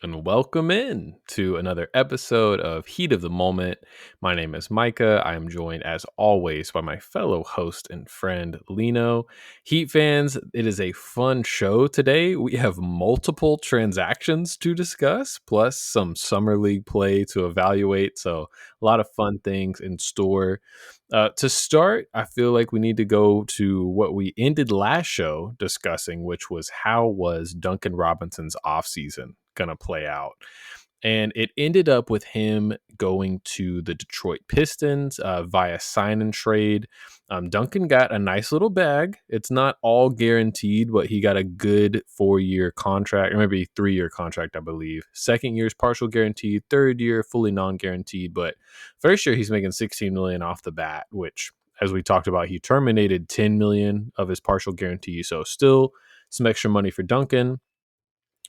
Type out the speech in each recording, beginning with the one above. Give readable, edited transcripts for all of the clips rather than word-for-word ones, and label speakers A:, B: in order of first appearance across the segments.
A: And welcome in to another episode of Heat of the Moment. My name is Micah. I am joined, as always, by my fellow host and friend, Lino. Heat fans, it is a fun show today. We have multiple transactions to discuss, plus some Summer League play to evaluate. So, a lot of fun things in store. To start, I feel like we need to go to what we ended last show discussing, which was how was Duncan Robinson's offseason going to play out. And it ended up with him going to the Detroit Pistons via sign and trade. Duncan got a nice little bag. It's not all guaranteed, but he got a good 4-year contract, or maybe 3-year contract, I believe. Second year is partial guaranteed. Third year, fully non-guaranteed. But first year, he's making $16 million off the bat, which, as we talked about, he terminated $10 million of his partial guarantee. So still some extra money for Duncan.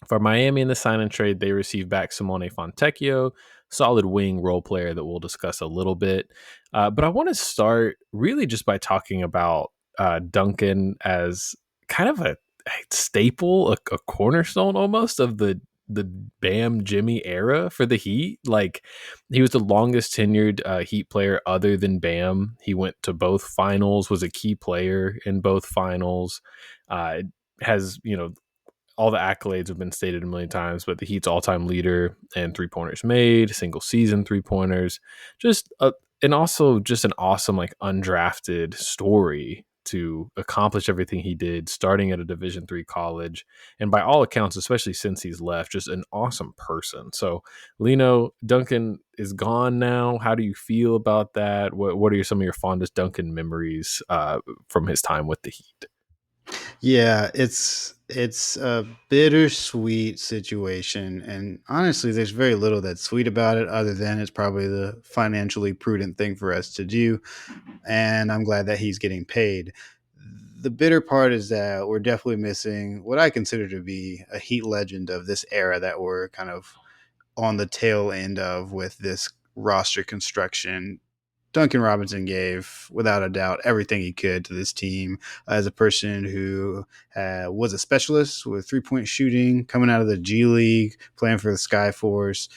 A: For Miami in the sign and trade, they received back Simone Fontecchio, solid wing role player that we'll discuss a little bit. But I want to start really just by talking about Duncan as kind of a staple, a cornerstone almost of the Bam Jimmy era for the Heat. Like, he was the longest tenured Heat player other than Bam. He went to both finals, was a key player in both finals. Has all the accolades have been stated a million times, but the Heat's all-time leader in three-pointers made, single season three-pointers, and also just an awesome undrafted story to accomplish everything he did, starting at a Division III college, and by all accounts, especially since he's left, just an awesome person. So, Lino, Duncan is gone now. How do you feel about that? What are some of your fondest Duncan memories from his time with the Heat?
B: Yeah, it's a bittersweet situation, and honestly, there's very little that's sweet about it, other than it's probably the financially prudent thing for us to do, and I'm glad that he's getting paid. The bitter part is that we're definitely missing what I consider to be a Heat legend of this era that we're kind of on the tail end of with this roster construction. Duncan Robinson gave, without a doubt, everything he could to this team as a person who was a specialist with 3-point shooting, coming out of the G League, playing for the Skyforce.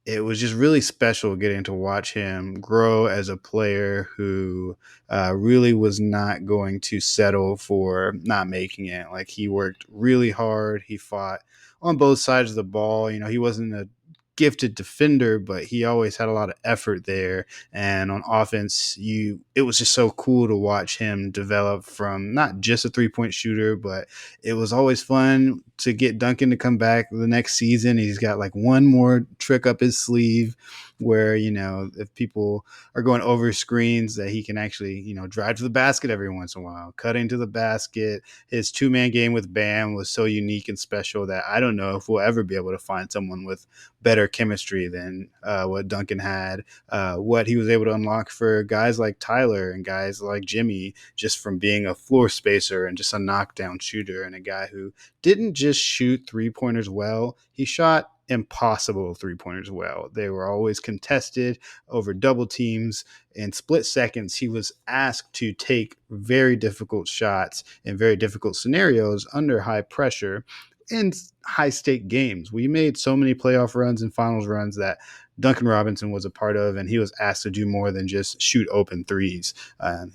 B: It was just really special getting to watch him grow as a player who really was not going to settle for not making it. Like, he worked really hard. He fought on both sides of the ball. He wasn't a gifted defender, but he always had a lot of effort there. And on offense, it was just so cool to watch him develop from not just a 3-point shooter, but it was always fun to get Duncan to come back the next season. He's got like one more trick up his sleeve where, if people are going over screens, that he can actually, drive to the basket every once in a while, cutting to the basket. His 2-man game with Bam was so unique and special that I don't know if we'll ever be able to find someone with better chemistry than what Duncan had, what he was able to unlock for guys like Tyler and guys like Jimmy, just from being a floor spacer and just a knockdown shooter, and a guy who didn't just shoot 3-pointers well, he shot impossible 3-pointers well. They were always contested over double teams. In split seconds, he was asked to take very difficult shots in very difficult scenarios under high pressure in high stake games. We made so many playoff runs and finals runs that Duncan Robinson was a part of, and he was asked to do more than just shoot open threes.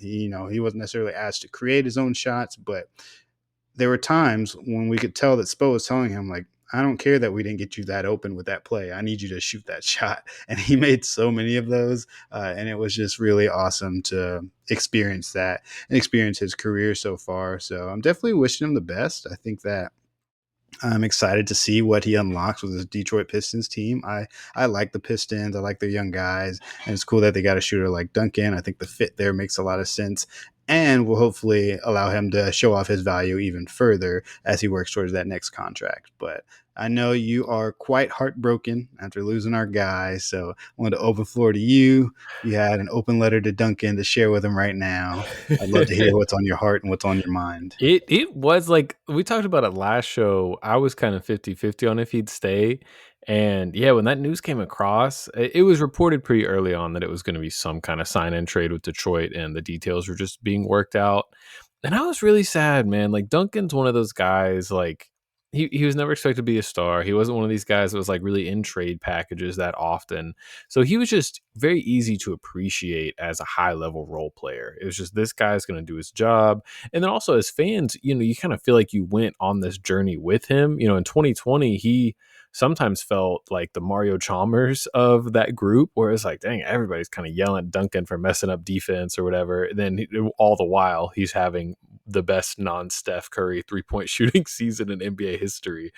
B: He wasn't necessarily asked to create his own shots, but there were times when we could tell that Spo was telling him, like, I don't care that we didn't get you that open with that play. I need you to shoot that shot. And he made so many of those. And it was just really awesome to experience that and experience his career so far. So I'm definitely wishing him the best. I think that I'm excited to see what he unlocks with his Detroit Pistons team. I like the Pistons. I like their young guys. And it's cool that they got a shooter like Duncan. I think the fit there makes a lot of sense and will hopefully allow him to show off his value even further as he works towards that next contract. But I know you are quite heartbroken after losing our guy. So I wanted to open floor to you. You had an open letter to Duncan to share with him right now. I'd love to hear what's on your heart and what's on your mind.
A: It was like we talked about it last show. I was kind of 50-50 on if he'd stay. And yeah, when that news came across, it was reported pretty early on that it was going to be some kind of sign and trade with Detroit, and the details were just being worked out. And I was really sad, man. Like, Duncan's one of those guys, like, he was never expected to be a star. He wasn't one of these guys that was like really in trade packages that often. So he was just very easy to appreciate as a high level role player. It was just this guy's going to do his job. And then also as fans, you kind of feel like you went on this journey with him. In 2020, he sometimes felt like the Mario Chalmers of that group, where it's like, dang, everybody's kind of yelling at Duncan for messing up defense or whatever. And then all the while, he's having the best non-Steph Curry three-point shooting season in NBA history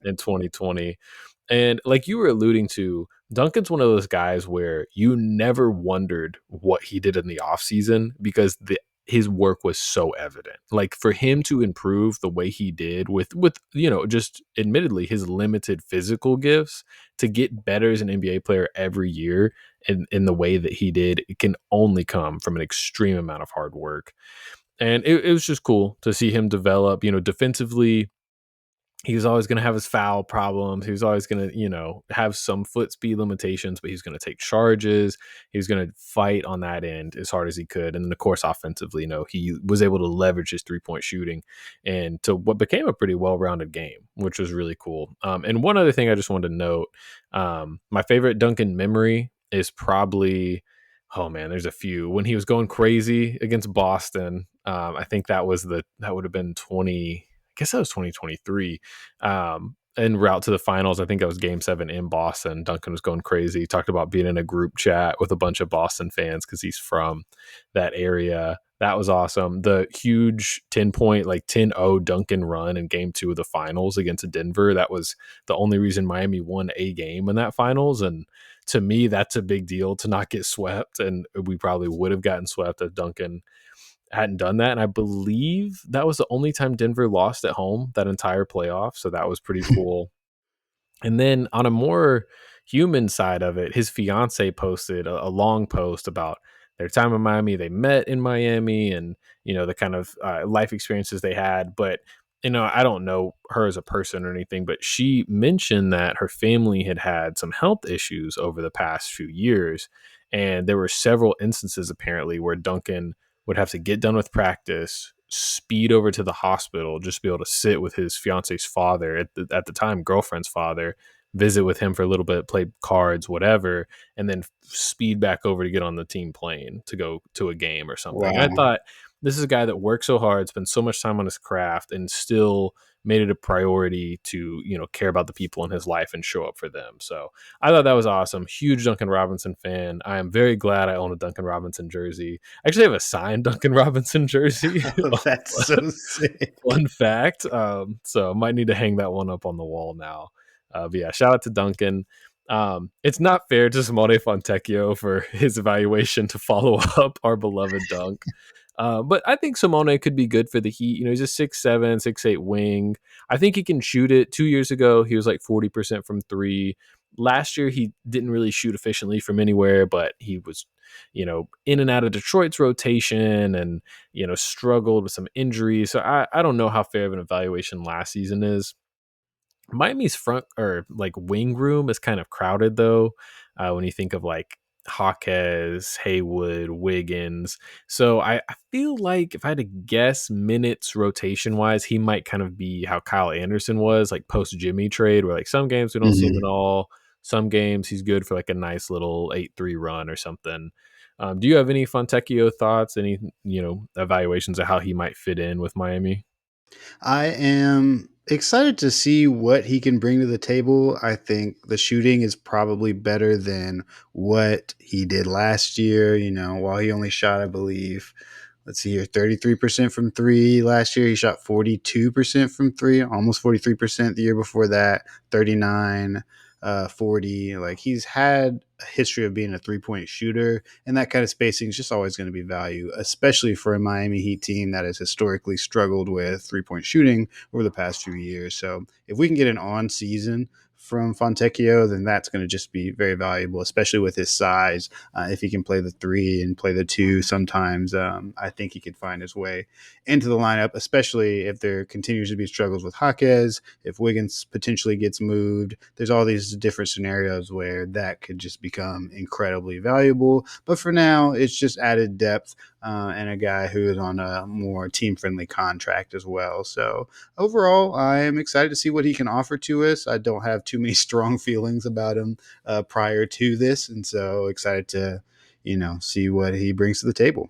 A: in 2020. And like you were alluding to, Duncan's one of those guys where you never wondered what he did in the offseason because his work was so evident. Like for him to improve the way he did with just admittedly his limited physical gifts to get better as an NBA player every year in the way that he did, it can only come from an extreme amount of hard work. And it was just cool to see him develop, defensively. He was always going to have his foul problems. He was always going to, have some foot speed limitations, but he's going to take charges. He was going to fight on that end as hard as he could. And then, of course, offensively, he was able to leverage his 3-point shooting and to what became a pretty well-rounded game, which was really cool. And one other thing I just wanted to note, my favorite Duncan memory is probably, oh man, there's a few. When he was going crazy against Boston, I think that would have been 20. I guess that was 2023. En route to the finals, I think that was Game 7 in Boston. Duncan was going crazy. He talked about being in a group chat with a bunch of Boston fans because he's from that area. That was awesome. The huge 10-point, like 10-0 Duncan run in Game 2 of the finals against Denver. That was the only reason Miami won a game in that finals. And to me, that's a big deal to not get swept. And we probably would have gotten swept if Duncan hadn't done that. And I believe that was the only time Denver lost at home that entire playoff. So that was pretty cool. And then on a more human side of it, his fiance posted a long post about their time in Miami. They met in Miami and, the kind of life experiences they had. But, I don't know her as a person or anything, but she mentioned that her family had had some health issues over the past few years. And there were several instances apparently where Duncan would have to get done with practice, speed over to the hospital, just be able to sit with his fiance's father, at the time girlfriend's father, visit with him for a little bit, play cards, whatever, and then speed back over to get on the team plane to go to a game or something. And I
B: Wow.
A: thought, this is a guy that worked so hard, spent so much time on his craft, and still made it a priority to care about the people in his life and show up for them. So I thought that was awesome. Huge Duncan Robinson fan. I am very glad I own a Duncan Robinson jersey. I actually have a signed Duncan Robinson jersey.
B: Oh, that's so sick.
A: Fun fact. So I might need to hang that one up on the wall now. But yeah, shout out to Duncan. It's not fair to Simone Fontecchio for his evaluation to follow up our beloved Dunk. But I think Simone could be good for the Heat. He's a 6'7", 6'8" wing. I think he can shoot it. 2 years ago, he was like 40% from three. Last year, he didn't really shoot efficiently from anywhere, but he was, in and out of Detroit's rotation and, struggled with some injuries. So I don't know how fair of an evaluation last season is. Miami's front or like wing room is kind of crowded though. When you think of like Hawkes, Haywood, Wiggins. So I feel like if I had to guess minutes rotation wise, he might kind of be how Kyle Anderson was like post Jimmy trade, where like some games we don't see him at
B: Mhm.
A: all. Some games he's good for like a nice little 8-3 run or something. Do you have any Fontecchio thoughts? Any evaluations of how he might fit in with Miami?
B: I am excited to see what he can bring to the table. I think the shooting is probably better than what he did last year. While he only shot, I believe, let's see here, 33% from three last year. He shot 42% from three, almost 43% the year before that, 39, 40. Like he's had a history of being a 3-point shooter, and that kind of spacing is just always going to be value, especially for a Miami Heat team that has historically struggled with 3-point shooting over the past few years. So if we can get an on season from Fontecchio, then that's going to just be very valuable, especially with his size. If he can play the three and play the two sometimes, I think he could find his way into the lineup, especially if there continues to be struggles with Jaquez, if Wiggins potentially gets moved. There's all these different scenarios where that could just become incredibly valuable. But for now, it's just added depth. and a guy who is on a more team friendly contract as well. So overall, I am excited to see what he can offer to us. I don't have too many strong feelings about him prior to this, and so excited to see what he brings to the table.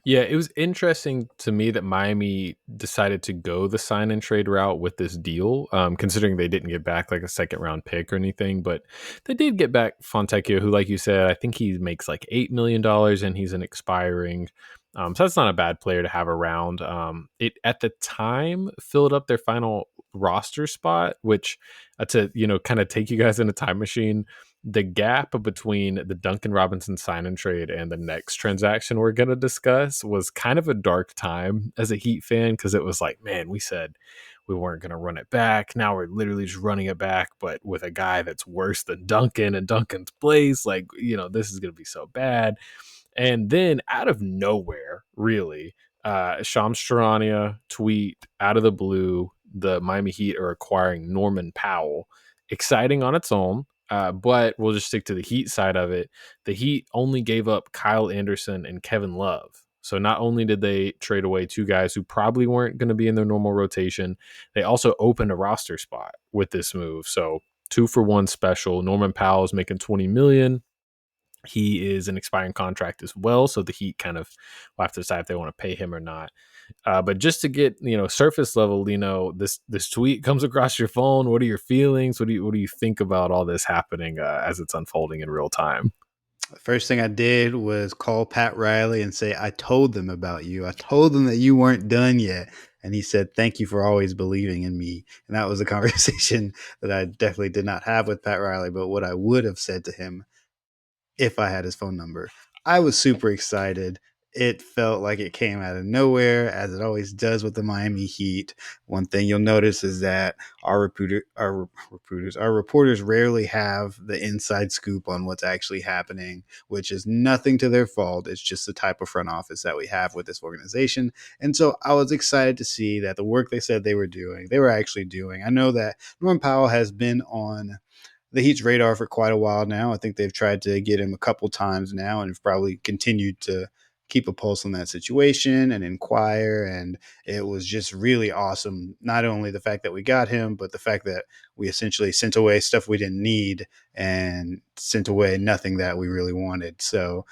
A: Yeah, it was interesting to me that Miami decided to go the sign and trade route with this deal, considering they didn't get back like a second round pick or anything. But they did get back Fontecchio, who, like you said, I think he makes like $8 million and he's an expiring. So that's not a bad player to have around. It at the time filled up their final roster spot, which to kind of take you guys in a time machine, the gap between the Duncan Robinson sign and trade and the next transaction we're going to discuss was kind of a dark time as a Heat fan, because it was like, man, we said we weren't going to run it back. Now we're literally just running it back, but with a guy that's worse than Duncan and Duncan's place. Like, this is going to be so bad. And then out of nowhere, really, Shams Charania tweet out of the blue, the Miami Heat are acquiring Norman Powell. Exciting on its own, but we'll just stick to the Heat side of it. The Heat only gave up Kyle Anderson and Kevin Love. So not only did they trade away two guys who probably weren't going to be in their normal rotation, they also opened a roster spot with this move. So 2-for-1 special. Norman Powell is making $20 million. He is an expiring contract as well, so the Heat kind of will have to decide if they want to pay him or not. But just to get surface level, this tweet comes across your phone. What are your feelings? What do you think about all this happening as it's unfolding in real time?
B: The first thing I did was call Pat Riley and say, I told them about you. I told them that you weren't done yet. And he said, thank you for always believing in me. And that was a conversation that I definitely did not have with Pat Riley, but what I would have said to him if I had his phone number. I was super excited. It felt like it came out of nowhere, as it always does with the Miami Heat. One thing you'll notice is that our reporters rarely have the inside scoop on what's actually happening, which is nothing to their fault. It's just the type of front office that we have with this organization. And so I was excited to see that the work they said they were doing, they were actually doing. I know that Norm Powell has been on the Heat's radar for quite a while now. I think they've tried to get him a couple times now and have probably continued to keep a pulse on that situation and inquire. And it was just really awesome. Not only the fact that we got him, but the fact that we essentially sent away stuff we didn't need and sent away nothing that we really wanted. So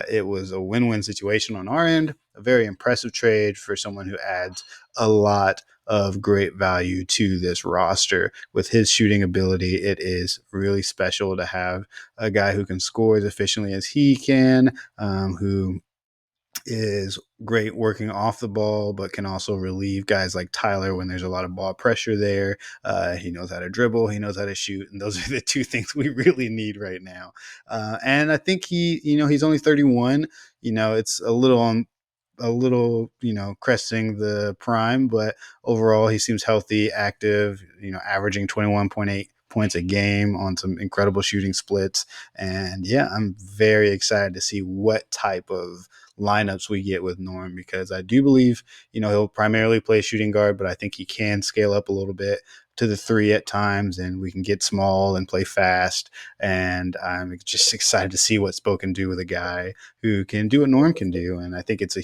B: it was a win-win situation on our end. A very impressive trade for someone who adds a lot of great value to this roster. With his shooting ability, it is really special to have a guy who can score as efficiently as he can, who is great working off the ball, but can also relieve guys like Tyler when there's a lot of ball pressure there. He knows how to dribble, he knows how to shoot, and those are the two things we really need right now. And I think he's only 31. It's a little, cresting the prime, but overall he seems healthy, active, averaging 21.8 points a game on some incredible shooting splits. And yeah, I'm very excited to see what type of lineups we get with Norm, because I do believe, he'll primarily play shooting guard, but I think he can scale up a little bit to the three at times, and we can get small and play fast. And I'm just excited to see what Spo can do with a guy who can do what Norm can do. And I think it's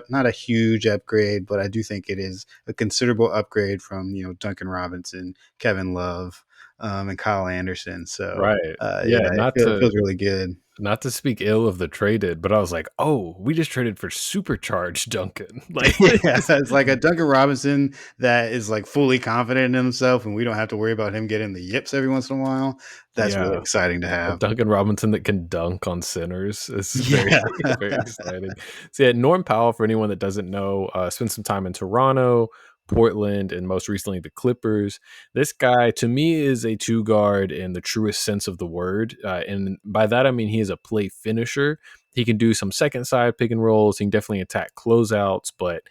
B: not a huge upgrade, but I do think it is a considerable upgrade from, Duncan Robinson, Kevin Love, and Kyle Anderson. So,
A: Right.
B: yeah,
A: Yeah.
B: it feels really good.
A: Not to speak ill of the traded, but I was like, oh, we just traded for supercharged Duncan. Like,
B: Yeah, it's like a Duncan Robinson that is like fully confident in himself, and we don't have to worry about him getting the yips every once in a while. That's really
A: yeah.
B: exciting to
A: A
B: have.
A: Duncan Robinson that can dunk on centers is very,
B: Yeah.
A: very exciting. So yeah, Norm Powell, for anyone that doesn't know, spent some time in Toronto, Portland, and most recently the Clippers. This guy, to me, is a two guard in the truest sense of the word, and by that I mean he is a play finisher. He can do some second side pick and rolls. He can definitely attack closeouts, but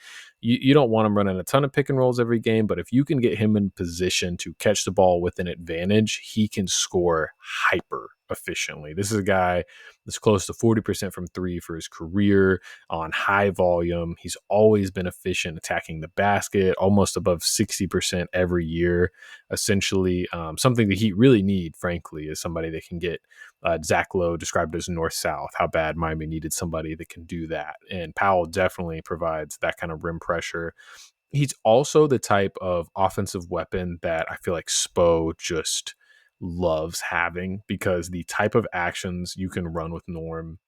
A: you don't want him running a ton of pick and rolls every game. But if you can get him in position to catch the ball with an advantage, he can score hyper efficiently. This is a guy that's close to 40% from three for his career on high volume. He's always been efficient attacking the basket, almost above 60% every year. Essentially, something the Heat really need, frankly, is somebody that can get Zach Lowe described as north-south, how bad Miami needed somebody that can do that. And Powell definitely provides that kind of rim pressure. He's also the type of offensive weapon that I feel like Spo just loves having, because the type of actions you can run with Norm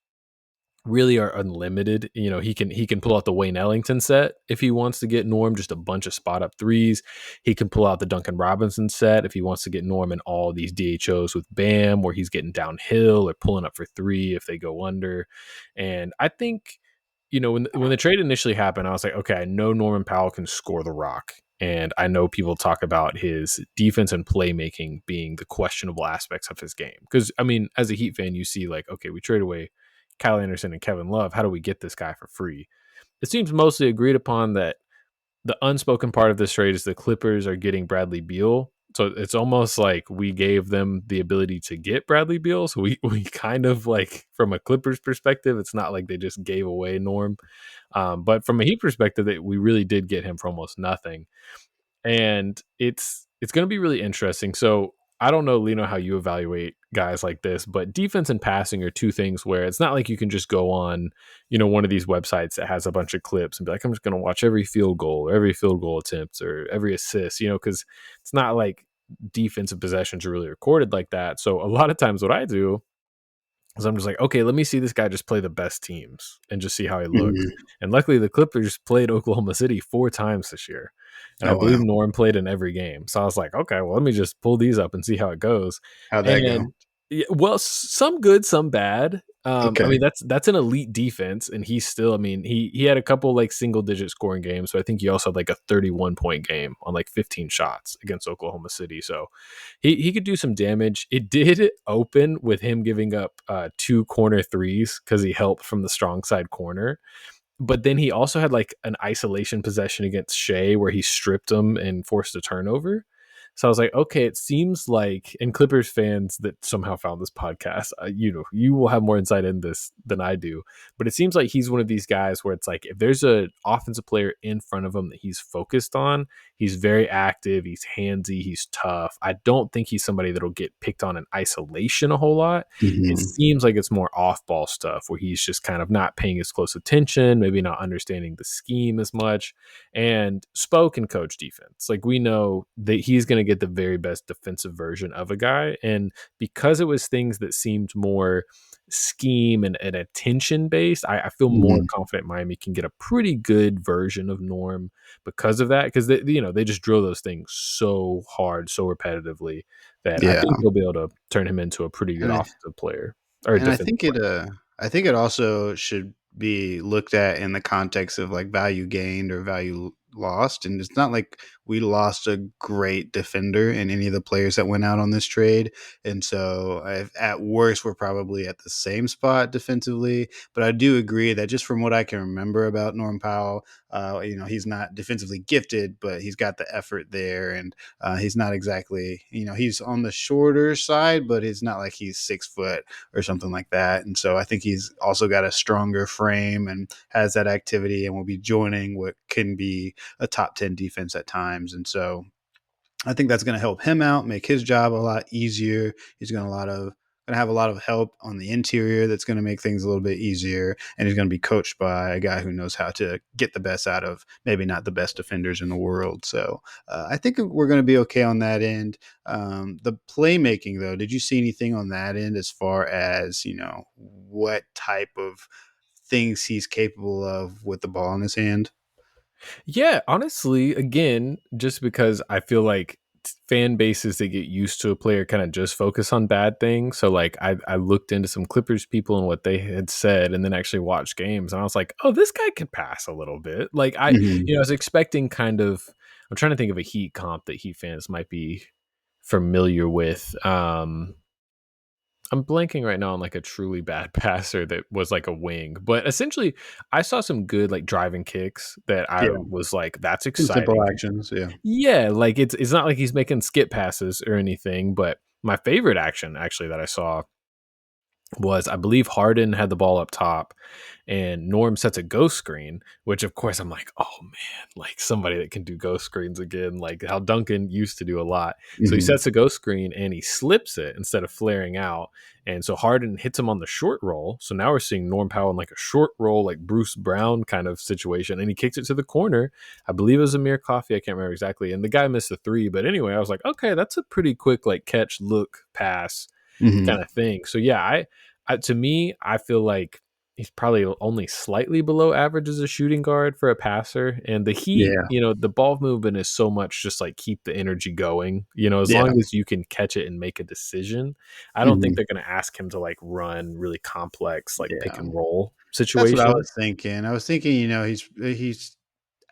A: really are unlimited. You know, he can pull out the Wayne Ellington set if he wants to get Norm just a bunch of spot up threes. He can pull out the Duncan Robinson set if he wants to get Norm in all these DHOs with Bam, where he's getting downhill or pulling up for three if they go under. And I think, you know, when the trade initially happened, I was like, okay, I know Norman Powell can score the rock. And I know people talk about his defense and playmaking being the questionable aspects of his game. Because, I mean, as a Heat fan, you see, like, okay, we trade away Kyle Anderson and Kevin Love. How do we get this guy for free? It seems mostly agreed upon that the unspoken part of this trade is the Clippers are getting Bradley Beal. So it's almost like we gave them the ability to get Bradley Beal. So we kind of, like, from a Clippers perspective, it's not like they just gave away Norm. But from a Heat perspective, that we really did get him for almost nothing. And it's going to be really interesting. So I don't know, Lino, how you evaluate guys like this, but defense and passing are two things where it's not like you can just go on, you know, one of these websites that has a bunch of clips and be like, I'm just going to watch every field goal or every field goal attempt or every assist, you know, because it's not like defensive possessions are really recorded like that. So a lot of times what I do is I'm just like, okay, let me see this guy just play the best teams and just see how he looks.
B: Mhm.
A: And luckily, the Clippers played Oklahoma City 4 times this year. And I
B: Oh,
A: believe
B: wow.
A: Norm played in every game. So I was like, okay, well, let me just pull these up and see how it goes.
B: How'd that go?
A: And yeah, well, some good, some bad. I
B: Okay.
A: mean, that's an elite defense, and he's still. I mean, he had a couple like single digit scoring games, but I think he also had like a 31-point game on like 15 shots against Oklahoma City. So he could do some damage. It did open with him giving up two corner threes because he helped from the strong side corner, but then he also had like an isolation possession against Shea where he stripped him and forced a turnover. So I was like, okay, it seems like, and Clippers fans that somehow found this podcast, you know, you will have more insight in this than I do. But it seems like he's one of these guys where it's like, if there's an offensive player in front of him that he's focused on, he's very active, he's handsy, he's tough. I don't think he's somebody that'll get picked on in isolation a whole lot. It
B: Mhm.
A: seems like it's more off ball stuff where he's just kind of not paying as close attention, maybe not understanding the scheme as much. And Spo can coach defense. Like, we know that he's going to get the very best defensive version of a guy. And because it was things that seemed more scheme and attention based, I feel more
B: Mhm.
A: confident Miami can get a pretty good version of Norm because of that. Because they, you know, they just drill those things so hard, so repetitively that I
B: Yeah.
A: think they'll be able to turn him into a pretty good
B: And I
A: offensive player or a
B: And
A: defensive player.
B: I think it also should be looked at in the context of like value gained or value lost. And it's not like we lost a great defender in any of the players that went out on this trade. And so at worst, we're probably at the same spot defensively. But I do agree that just from what I can remember about Norm Powell, you know, he's not defensively gifted, but he's got the effort there. And he's not exactly, you know, he's on the shorter side, but it's not like he's 6 foot or something like that. And so I think he's also got a stronger frame and has that activity and will be joining what can be a top 10 defense at times. And so I think that's going to help him out, make his job a lot easier. He's going to have a lot of help on the interior that's going to make things a little bit easier, and he's going to be coached by a guy who knows how to get the best out of maybe not the best defenders in the world. So I think we're going to be okay on that end. The playmaking, though, did you see anything on that end as far as, you know, what type of things he's capable of with the ball in his hand?
A: Yeah, honestly, again, just because I feel like fan bases that get used to a player kind of just focus on bad things. So like I looked into some Clippers people and what they had said and then actually watched games and I was like, oh, this guy can pass a little bit. Like
B: Mhm.
A: I was expecting kind of, I'm trying to think of a Heat comp that Heat fans might be familiar with. I'm blanking right now on like a truly bad passer that was like a wing, but essentially I saw some good like driving kicks that I
B: Yeah.
A: was like, that's
B: Some simple
A: exciting.
B: actions. Yeah.
A: Yeah, like it's not like he's making skip passes or anything, but My favorite action actually that I saw was, I believe Harden had the ball up top and Norm sets a ghost screen, which of course I'm like, oh man, like somebody that can do ghost screens again, like how Duncan used to do a lot. So he
B: Mhm.
A: sets a ghost screen and he slips it instead of flaring out. And so Harden hits him on the short roll. So now we're seeing Norm Powell in like a short roll, like Bruce Brown kind of situation. And he kicks it to the corner. I believe it was Amir Coffey. I can't remember exactly. And the guy missed the three. But anyway, I was like, okay, that's a pretty quick like catch, look, pass kind
B: Mhm.
A: of thing. So yeah, to me, I feel like he's probably only slightly below average as a shooting guard for a passer. And the Heat,
B: Yeah.
A: the ball movement is so much just like keep the energy going. As
B: Yeah.
A: long as you can catch it and make a decision, I don't think
B: Mhm.
A: they're going to ask him to like run really complex like pick
B: Yeah.
A: and roll
B: That's what I
A: situations.
B: was thinking. I was thinking, he's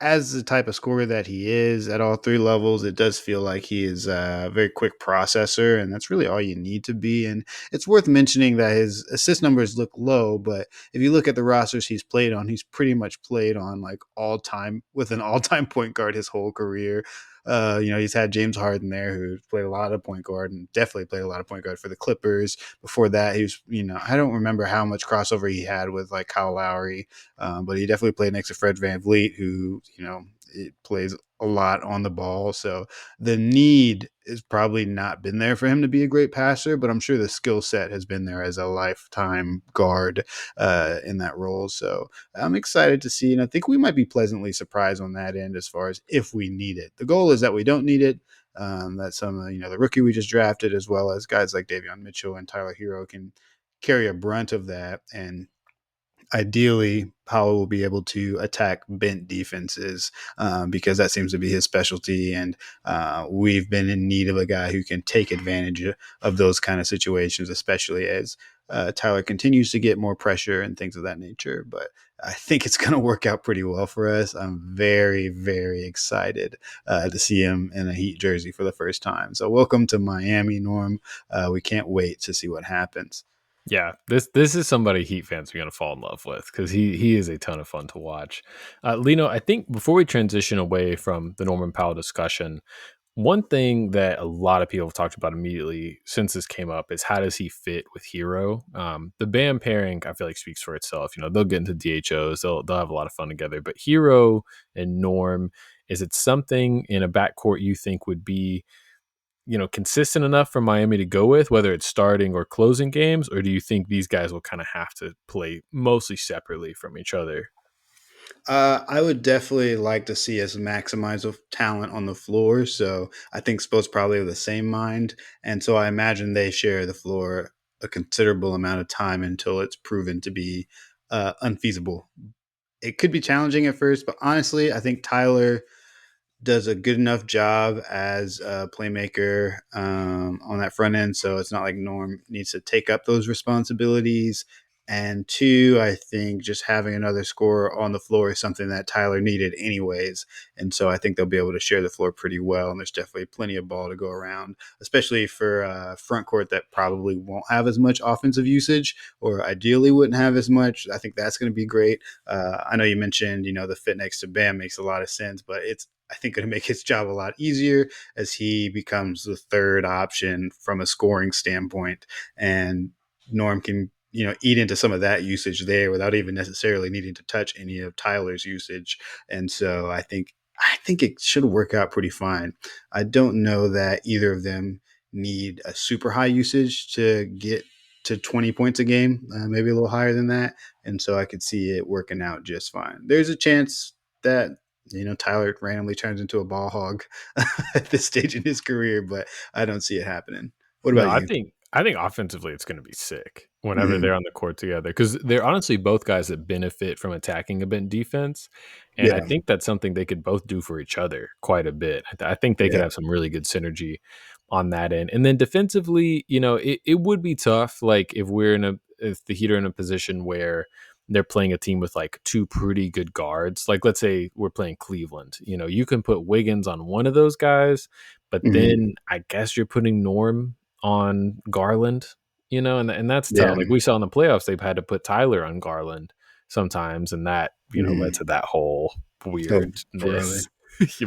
B: as the type of scorer that he is at all three levels, it does feel like he is a very quick processor, and that's really all you need to be. And it's worth mentioning that his assist numbers look low, but if you look at the rosters he's played on, he's pretty much played on like all time with an all time point guard his whole career. He's had James Harden there, who played a lot of point guard and definitely played a lot of point guard for the Clippers. Before that, he was, I don't remember how much crossover he had with like Kyle Lowry, but he definitely played next to Fred VanVleet, who, it plays a lot on the ball. So the need has probably not been there for him to be a great passer, but I'm sure the skill set has been there as a lifetime guard in that role. So I'm excited to see, and I think we might be pleasantly surprised on that end as far as if we need it. The goal is that we don't need it. That some, the rookie we just drafted, as well as guys like Davion Mitchell and Tyler Hero, can carry a brunt of that. And ideally, Powell will be able to attack bent defenses because that seems to be his specialty. And we've been in need of a guy who can take advantage of those kind of situations, especially as Tyler continues to get more pressure and things of that nature. But I think it's going to work out pretty well for us. I'm very, very excited to see him in a Heat jersey for the first time. So, welcome to Miami, Norm. We can't wait to see what happens.
A: Yeah, this is somebody Heat fans are going to fall in love with because he is a ton of fun to watch. Lino, I think before we transition away from the Norman Powell discussion, one thing that a lot of people have talked about immediately since this came up is how does he fit with Hero? The band pairing, I feel like, speaks for itself. They'll get into DHOs, they'll have a lot of fun together. But Hero and Norm, is it something in a backcourt you think would be consistent enough for Miami to go with, whether it's starting or closing games, or do you think these guys will kind of have to play mostly separately from each other?
B: I would definitely like to see us maximize of talent on the floor. So I think Spo's probably of the same mind. And so I imagine they share the floor a considerable amount of time until it's proven to be unfeasible. It could be challenging at first, but honestly, I think Tyler does a good enough job as a playmaker on that front end. So it's not like Norm needs to take up those responsibilities. And two, I think just having another scorer on the floor is something that Tyler needed anyways. And so I think they'll be able to share the floor pretty well. And there's definitely plenty of ball to go around, especially for front court that probably won't have as much offensive usage or ideally wouldn't have as much. I think that's going to be great. I know you mentioned, the fit next to Bam makes a lot of sense, but it's, I think, going to make his job a lot easier as he becomes the third option from a scoring standpoint. And Norm can, eat into some of that usage there without even necessarily needing to touch any of Tyler's usage. And so I think it should work out pretty fine. I don't know that either of them need a super high usage to get to 20 points a game, maybe a little higher than that. And so I could see it working out just fine. There's a chance that Tyler randomly turns into a ball hog at this stage in his career, but I don't see it happening. What
A: No,
B: about
A: I
B: you?
A: think I think offensively it's going to be sick whenever
B: Mhm.
A: they're on the court together because they're honestly both guys that benefit from attacking a bent defense, and I
B: Yeah,
A: think that's something they could both do for each other quite a bit. I think they could
B: yeah,
A: have some really good synergy on that end, and then defensively, it would be tough. Like if the Heat are in a position where they're playing a team with like two pretty good guards, like let's say we're playing Cleveland, you can put Wiggins on one of those guys, but
B: mhm,
A: then I guess you're putting Norm on Garland, and that's tough.
B: yeah,
A: Like we saw in the playoffs, they've had to put Tyler on Garland sometimes, and that led
B: mhm.
A: to that whole
B: Oh, brother.
A: weirdness.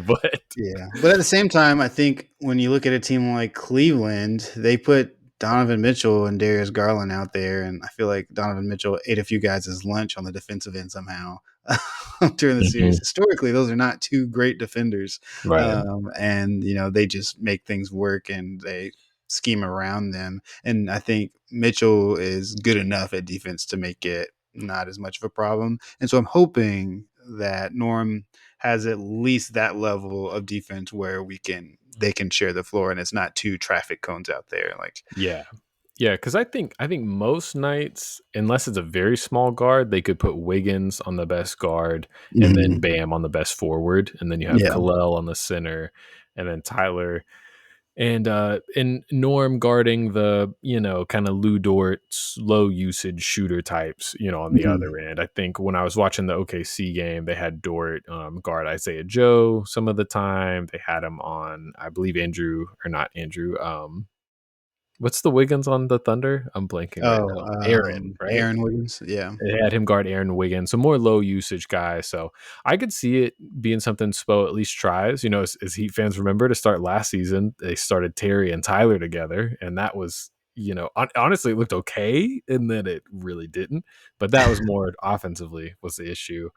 A: But
B: Yeah, but at the same time, I think when you look at a team like Cleveland, they put Donovan Mitchell and Darius Garland out there, and I feel like Donovan Mitchell ate a few guys' lunch on the defensive end somehow during the series.
A: Mhm.
B: Historically, those are not two great defenders,
A: Right.
B: and they just make things work and they scheme around them. And I think Mitchell is good enough at defense to make it not as much of a problem. And so I'm hoping that Norm has at least that level of defense where they can share the floor and it's not two traffic cones out there. Like,
A: Yeah. Yeah, because I think most nights, unless it's a very small guard, they could put Wiggins on the best guard and then
B: mhm.
A: Bam on the best forward, and then you have
B: Yeah,
A: Kalel on the center, and then Tyler and Norm guarding the kind of Lou Dort low usage shooter types on the
B: mhm.
A: other end. I think when I was watching the OKC game, they had Dort guard Isaiah Joe some of the time. They had him on, I believe, Andrew or not Andrew. What's the Wiggins on the Thunder? I'm blanking right
B: Oh,
A: now. Aaron, right?
B: Aaron Wiggins. Yeah,
A: They had him guard Aaron Wiggins, so more low usage guy. So I could see it being something Spo at least tries. As Heat fans remember to start last season, they started Terry and Tyler together, and that was honestly it looked okay, and then it really didn't. But that was more offensively was the issue.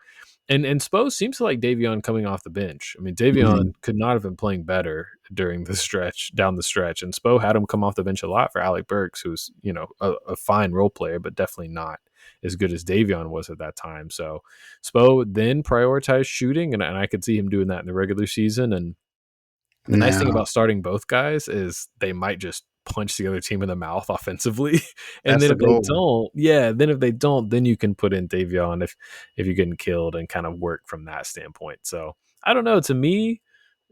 A: And Spo seems to like Davion coming off the bench. I mean, Davion
B: mhm.
A: could not have been playing better during the stretch, down the stretch. And Spo had him come off the bench a lot for Alec Burks, who's, a fine role player, but definitely not as good as Davion was at that time. So Spo then prioritized shooting, and I could see him doing that in the regular season. And the nice thing
B: Now
A: about starting both guys is they might just punch the other team in the mouth offensively. And
B: that's
A: then
B: the
A: if they
B: goal.
A: don't, yeah, then if they don't, then you can put in Davion if you're getting killed and kind of work from that standpoint. So I don't know. To me,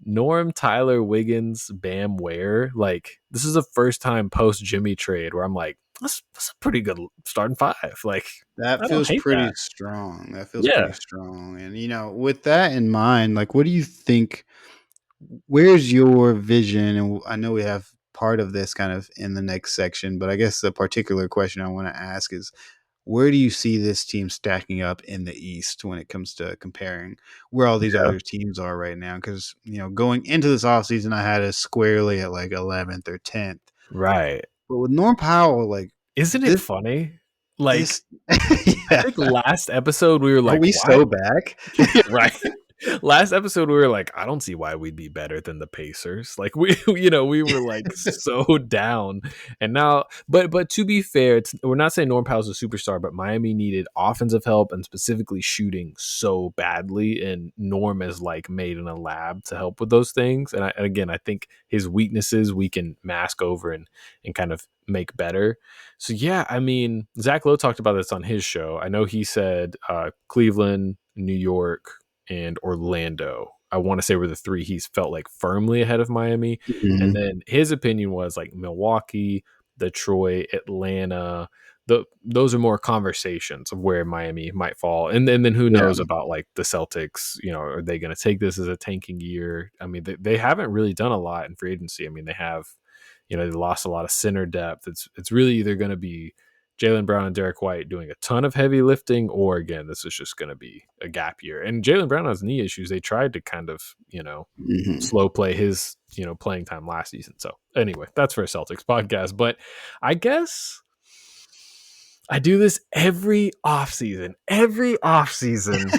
A: Norm, Tyler, Wiggins, Bam, Ware, like this is the first time post Jimmy trade where I'm like, that's a pretty good starting five. Like,
B: That
A: I don't
B: feels
A: hate
B: pretty
A: that.
B: strong. That feels pretty
A: Yeah.
B: strong. And with that in mind, like, what do you think? Where's your vision? And I know we have part of this kind of in the next section, but I guess the particular question I want to ask is, where do you see this team stacking up in the East when it comes to comparing where all these
A: Yeah.
B: other teams are right now? Because, going into this offseason, I had us squarely at like 11th or 10th.
A: Right.
B: But with Norm Powell, like
A: Isn't it
B: this,
A: funny? Like,
B: this,
A: I
B: yeah.
A: think last episode we were
B: Are
A: like,
B: we
A: why?
B: so back?
A: Right. Last episode we were like, I don't see why we'd be better than the Pacers. Like we were like so down. And now but to be fair, we're not saying Norm Powell's a superstar, but Miami needed offensive help and specifically shooting so badly, and Norm is like made in a lab to help with those things. And again, I think his weaknesses we can mask over and kind of make better. So yeah, I mean, Zach Lowe talked about this on his show. I know he said Cleveland, New York, and Orlando. I want to say were the three he's felt like firmly ahead of Miami. And
B: Mhm.
A: then his opinion was like Milwaukee, Detroit, Atlanta. Those are more conversations of where Miami might fall. And then who
B: Yeah.
A: knows about like the Celtics, are they going to take this as a tanking year? I mean, they haven't really done a lot in free agency. I mean, they have, they lost a lot of center depth. It's really either going to be Jaylen Brown and Derek White doing a ton of heavy lifting, or again, this is just going to be a gap year. And Jaylen Brown has knee issues. They tried to kind of,
B: Mhm.
A: slow play his, playing time last season. So anyway, that's for a Celtics podcast. But I guess I do this every offseason. Every offseason,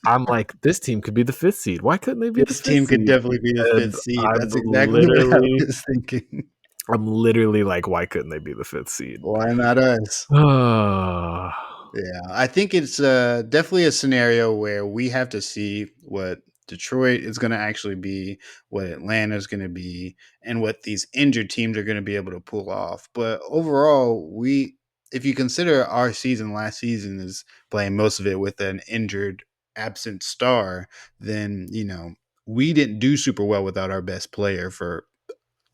A: I'm like, this team could be the fifth seed. Why couldn't they be the
B: This
A: fifth
B: team could
A: seed?
B: definitely be the
A: And
B: 5th seed.
A: I'm
B: That's exactly what I
A: literally,
B: was thinking.
A: I'm literally like, why couldn't they be the fifth seed?
B: Why not us?
A: Ah,
B: Yeah, I think it's definitely a scenario where we have to see what Detroit is going to actually be, what Atlanta is going to be, and what these injured teams are going to be able to pull off. But overall, if you consider our season last season is playing most of it with an injured, absent star, then we didn't do super well without our best player for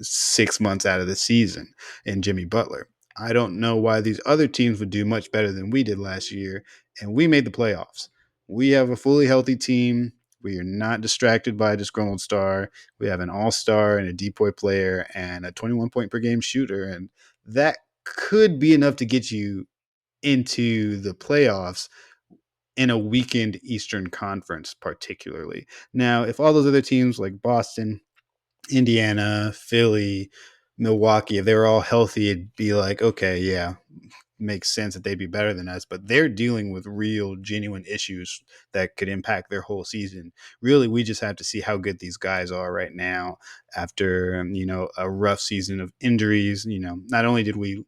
B: 6 months out of the season in Jimmy Butler. I don't know why these other teams would do much better than we did last year, and we made the playoffs. We have a fully healthy team. We are not distracted by a disgruntled star. We have an all-star and a depoy player and a 21 point per game shooter, and that could be enough to get you into the playoffs in a weakened Eastern Conference, particularly. Now, if all those other teams like Boston, Indiana, Philly, Milwaukee, if they were all healthy, it'd be like, okay, yeah, makes sense that they'd be better than us, but they're dealing with real, genuine issues that could impact their whole season. Really, we just have to see how good these guys are right now after, a rough season of injuries. Not only did we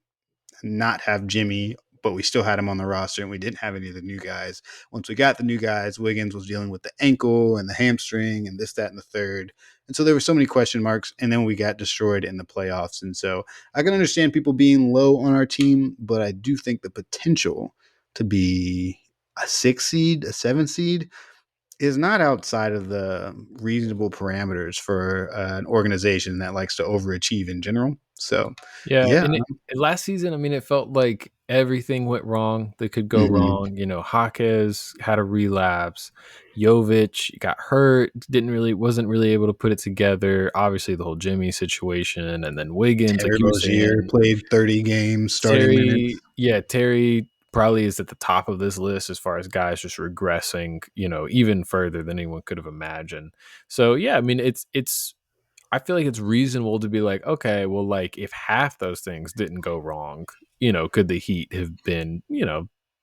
B: not have Jimmy, but we still had him on the roster and we didn't have any of the new guys. Once we got the new guys, Wiggins was dealing with the ankle and the hamstring and this, that, and the third. And so there were so many question marks, and then we got destroyed in the playoffs. And so I can understand people being low on our team, but I do think the potential to be a 6 seed, a 7 seed is not outside of the reasonable parameters for an organization that likes to overachieve in general. So,
A: Yeah,
B: yeah.
A: and last season, I mean, it felt like everything went wrong that could go
B: Mhm.
A: wrong. Jaquez had a relapse. Jovic got hurt, wasn't really able to put it together. Obviously, the whole Jimmy situation, and then Wiggins, like
B: Terry
A: you were
B: Rozier
A: saying,
B: played 30 games, starting minutes.
A: Terry probably is at the top of this list as far as guys just regressing, even further than anyone could have imagined. So yeah, I mean, it's I feel like it's reasonable to be like, okay, well, like if half those things didn't go wrong, could the Heat have been,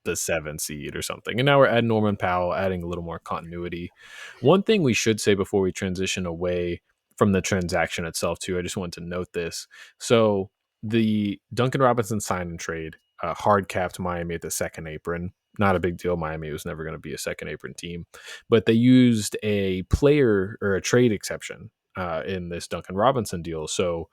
A: the 7 seed or something? And now we're adding Norman Powell, adding a little more continuity. One thing we should say before we transition away from the transaction itself, too, I just want to note this. So the Duncan Robinson sign and trade hard capped Miami at the second apron. Not a big deal. Miami was never going to be a second apron team, but they used a player or a trade exception in this Duncan Robinson deal. So,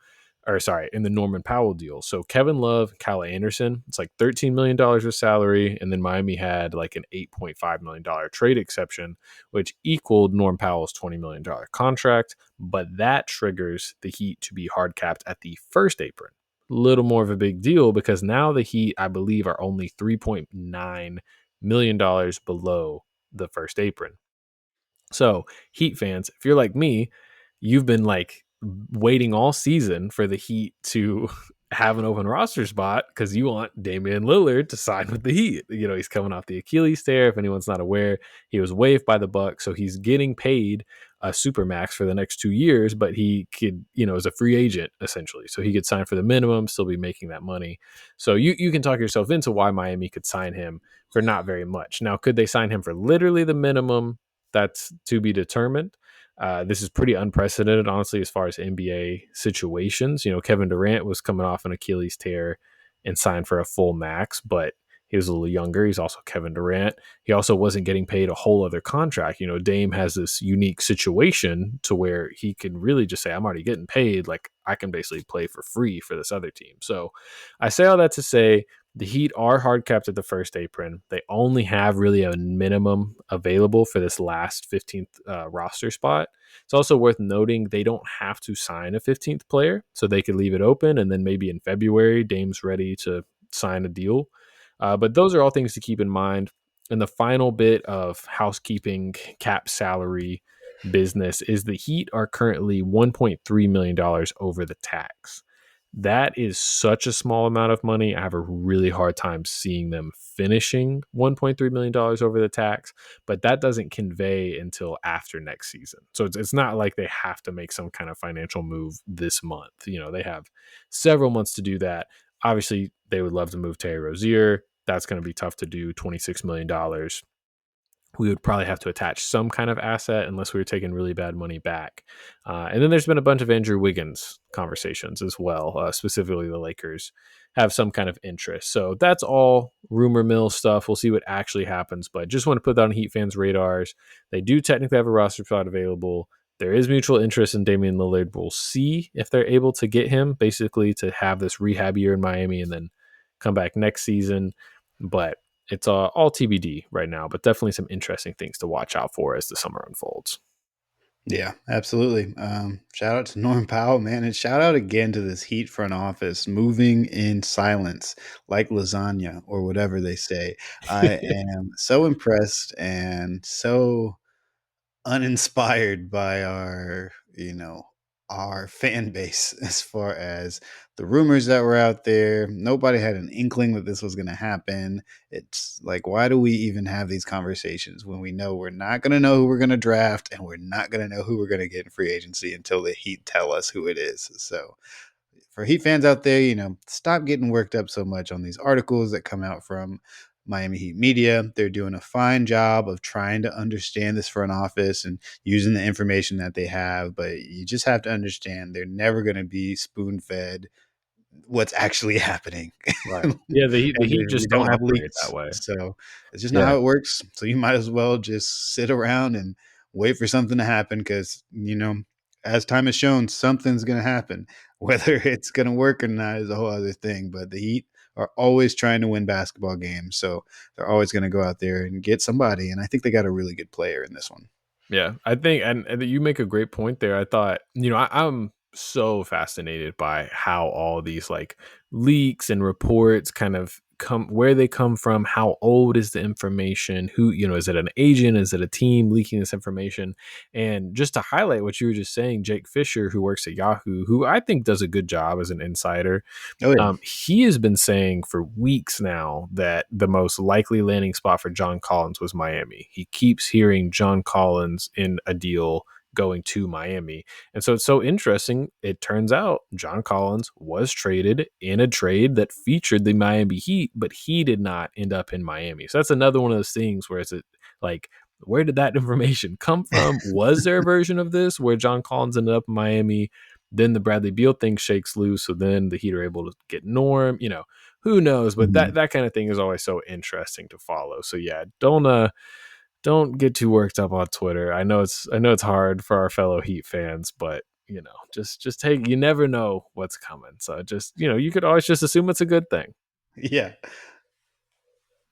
A: or sorry, in the Norman Powell deal. So Kevin Love, Kyle Anderson, it's like $13 million of salary. And then Miami had like an $8.5 million trade exception, which equaled Norm Powell's $20 million contract. But that triggers the Heat to be hard capped at the first apron. Little more of a big deal because now the Heat, I believe, are only $3.9 million below the first apron. So, Heat fans, if you're like me, you've been like waiting all season for the Heat to have an open roster spot because you want Damian Lillard to sign with the Heat. He's coming off the Achilles tear. If anyone's not aware, he was waived by the Bucks, so he's getting paid a super max for the next 2 years, but he could, is a free agent essentially. So he could sign for the minimum, still be making that money. So you can talk yourself into why Miami could sign him for not very much. Now, could they sign him for literally the minimum? That's to be determined. This is pretty unprecedented, honestly, as far as NBA situations. Kevin Durant was coming off an Achilles tear and signed for a full max, but he was a little younger. He's also Kevin Durant. He also wasn't getting paid a whole other contract. Dame has this unique situation to where he can really just say, I'm already getting paid. Like, I can basically play for free for this other team. So I say all that to say the Heat are hard capped at the first apron. They only have really a minimum available for this last 15th roster spot. It's also worth noting they don't have to sign a 15th player, so they could leave it open, and then maybe in February, Dame's ready to sign a deal. But those are all things to keep in mind. And the final bit of housekeeping cap salary business is the Heat are currently $1.3 million over the tax. That is such a small amount of money. I have a really hard time seeing them finishing $1.3 million over the tax, but that doesn't convey until after next season. So it's not like they have to make some kind of financial move this month. They have several months to do that. Obviously, they would love to move Terry Rozier. That's going to be tough to do. $26 million. We would probably have to attach some kind of asset unless we were taking really bad money back. And then there's been a bunch of Andrew Wiggins conversations as well. Specifically, the Lakers have some kind of interest. So that's all rumor mill stuff. We'll see what actually happens, but just want to put that on Heat fans' radars. They do technically have a roster spot available. There is mutual interest in Damian Lillard. We'll see if they're able to get him basically to have this rehab year in Miami and then come back next season. But it's all TBD right now, but definitely some interesting things to watch out for as the summer unfolds.
B: Yeah, absolutely. Shout out to Norm Powell, man, and shout out again to this Heat front office moving in silence like lasagna or whatever they say. I am so impressed and so uninspired by our, our fan base as far as the rumors that were out there. Nobody had an inkling that this was going to happen. It's like, why do we even have these conversations when we know we're not going to know who we're going to draft and we're not going to know who we're going to get in free agency until the Heat tell us who it is? So, for Heat fans out there, stop getting worked up so much on these articles that come out from Miami Heat media. They're doing a fine job of trying to understand this front office and using the information that they have, but you just have to understand they're never going to be spoon fed what's actually happening.
A: Right.
B: And
A: Yeah, the Heat
B: we
A: just
B: don't
A: don't
B: have
A: operate that
B: leaks.
A: way.
B: So it's just not
A: Yeah.
B: how it works. So you might as well just sit around and wait for something to happen because, as time has shown, something's going to happen. Whether it's going to work or not is a whole other thing. But the Heat are always trying to win basketball games. So they're always going to go out there and get somebody. And I think they got a really good player in this one.
A: Yeah, I think, and you make a great point there. I thought, I'm so fascinated by how all these like leaks and reports kind of come, where they come from, how old is the information, who, is it an agent, is it a team leaking this information? And just to highlight what you were just saying, Jake Fisher, who works at Yahoo, who I think does a good job as an insider,
B: Oh, yeah.
A: he has been saying for weeks now that the most likely landing spot for John Collins was Miami. He keeps hearing John Collins in a deal going to Miami. And so it's so interesting. It turns out John Collins was traded in a trade that featured the Miami Heat, but he did not end up in Miami. So that's another one of those things where it's like, where did that information come from? Was there a version of this where John Collins ended up in Miami? Then the Bradley Beal thing shakes loose, so then the Heat are able to get Norm. Who knows? But that
B: Mhm.
A: that kind of thing is always so interesting to follow. So yeah, don't get too worked up on Twitter. I know it's hard for our fellow Heat fans, but just take. You never know what's coming. So just you could always just assume it's a good thing.
B: Yeah.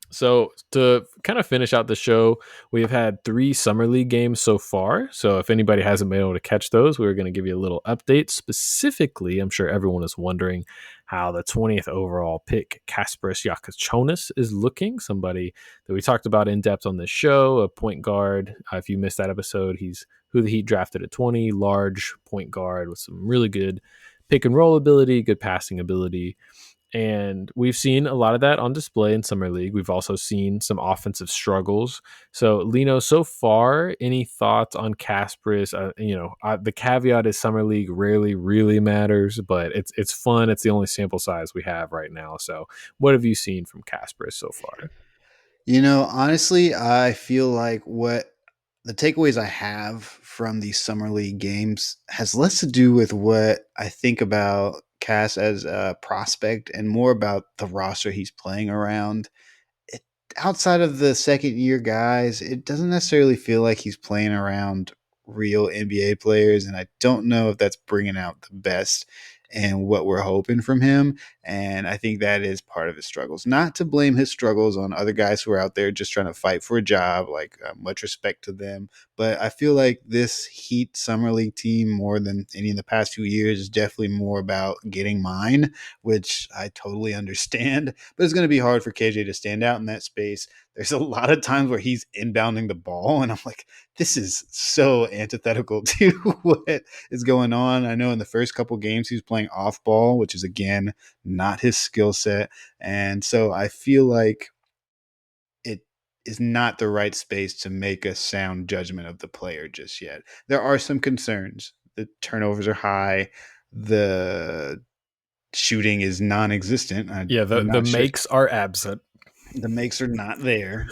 A: So to kind of finish out the show, we've had 3 summer league games so far. So if anybody hasn't been able to catch those, we were going to give you a little update. Specifically, I'm sure everyone is wondering how the 20th overall pick, Kasparas Jakucionis, is looking. Somebody that we talked about in depth on this show, a point guard. If you missed that episode, he's who the Heat drafted at 20, large point guard with some really good pick and roll ability, good passing ability. And we've seen a lot of that on display in Summer League. We've also seen some offensive struggles. So, Lino, so far, any thoughts on Kasparis? The caveat is Summer League rarely really matters, but it's fun. It's the only sample size we have right now. So, what have you seen from Kasparis so far?
B: Honestly, I feel like what the takeaways I have from these summer league games has less to do with what I think about Cass as a prospect and more about the roster he's playing around. It, Outside of the second year guys, it doesn't necessarily feel like he's playing around real NBA players, and I don't know if that's bringing out the best and what we're hoping from him. And I think that is part of his struggles. Not to blame his struggles on other guys who are out there just trying to fight for a job. Like much respect to them, but I feel like this Heat summer league team more than any in the past 2 years is definitely more about getting mine, which I totally understand. But it's going to be hard for KJ to stand out in that space. There's a lot of times where he's inbounding the ball, and I'm like, this is so antithetical to what is going on. I know in the first couple games he was playing off ball, which is again not his skill set. And so I feel like it is not the right space to make a sound judgment of the player just yet. There are some concerns. The turnovers are high. The shooting is non-existent. I'm
A: Yeah, the
B: not sure.
A: makes are absent.
B: The makes are not there.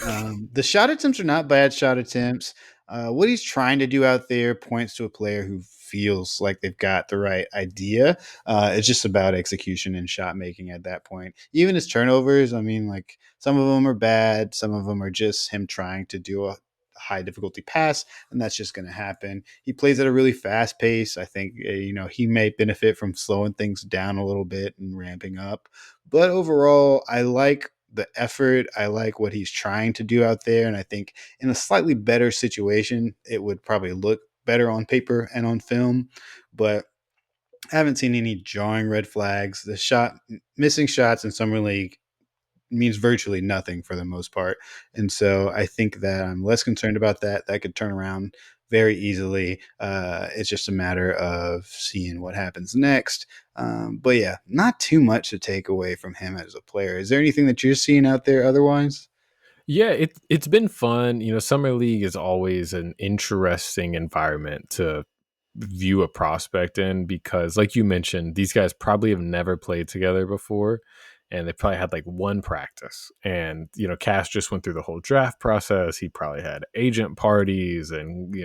B: The shot attempts are not bad shot attempts. What he's trying to do out there points to a player who feels like they've got the right idea. It's just about execution and shot making at that point. Even his turnovers, I mean, like some of them are bad, some of them are just him trying to do a high difficulty pass, and that's just going to happen. He plays at a really fast pace. I think he may benefit from slowing things down a little bit and ramping up. But overall, I like the effort. I like what he's trying to do out there. And I think in a slightly better situation, it would probably look better on paper and on film. But I haven't seen any jarring red flags. The missing shots in summer league means virtually nothing for the most part. And so I think that I'm less concerned about that. That could turn around very easily. It's just a matter of seeing what happens next. But yeah, not too much to take away from him as a player. Is there anything that you're seeing out there otherwise?
A: Yeah, it's been fun. Summer league is always an interesting environment to view a prospect in because, like you mentioned, these guys probably have never played together before, and they probably had like one practice. And Cass just went through the whole draft process. He probably had agent parties and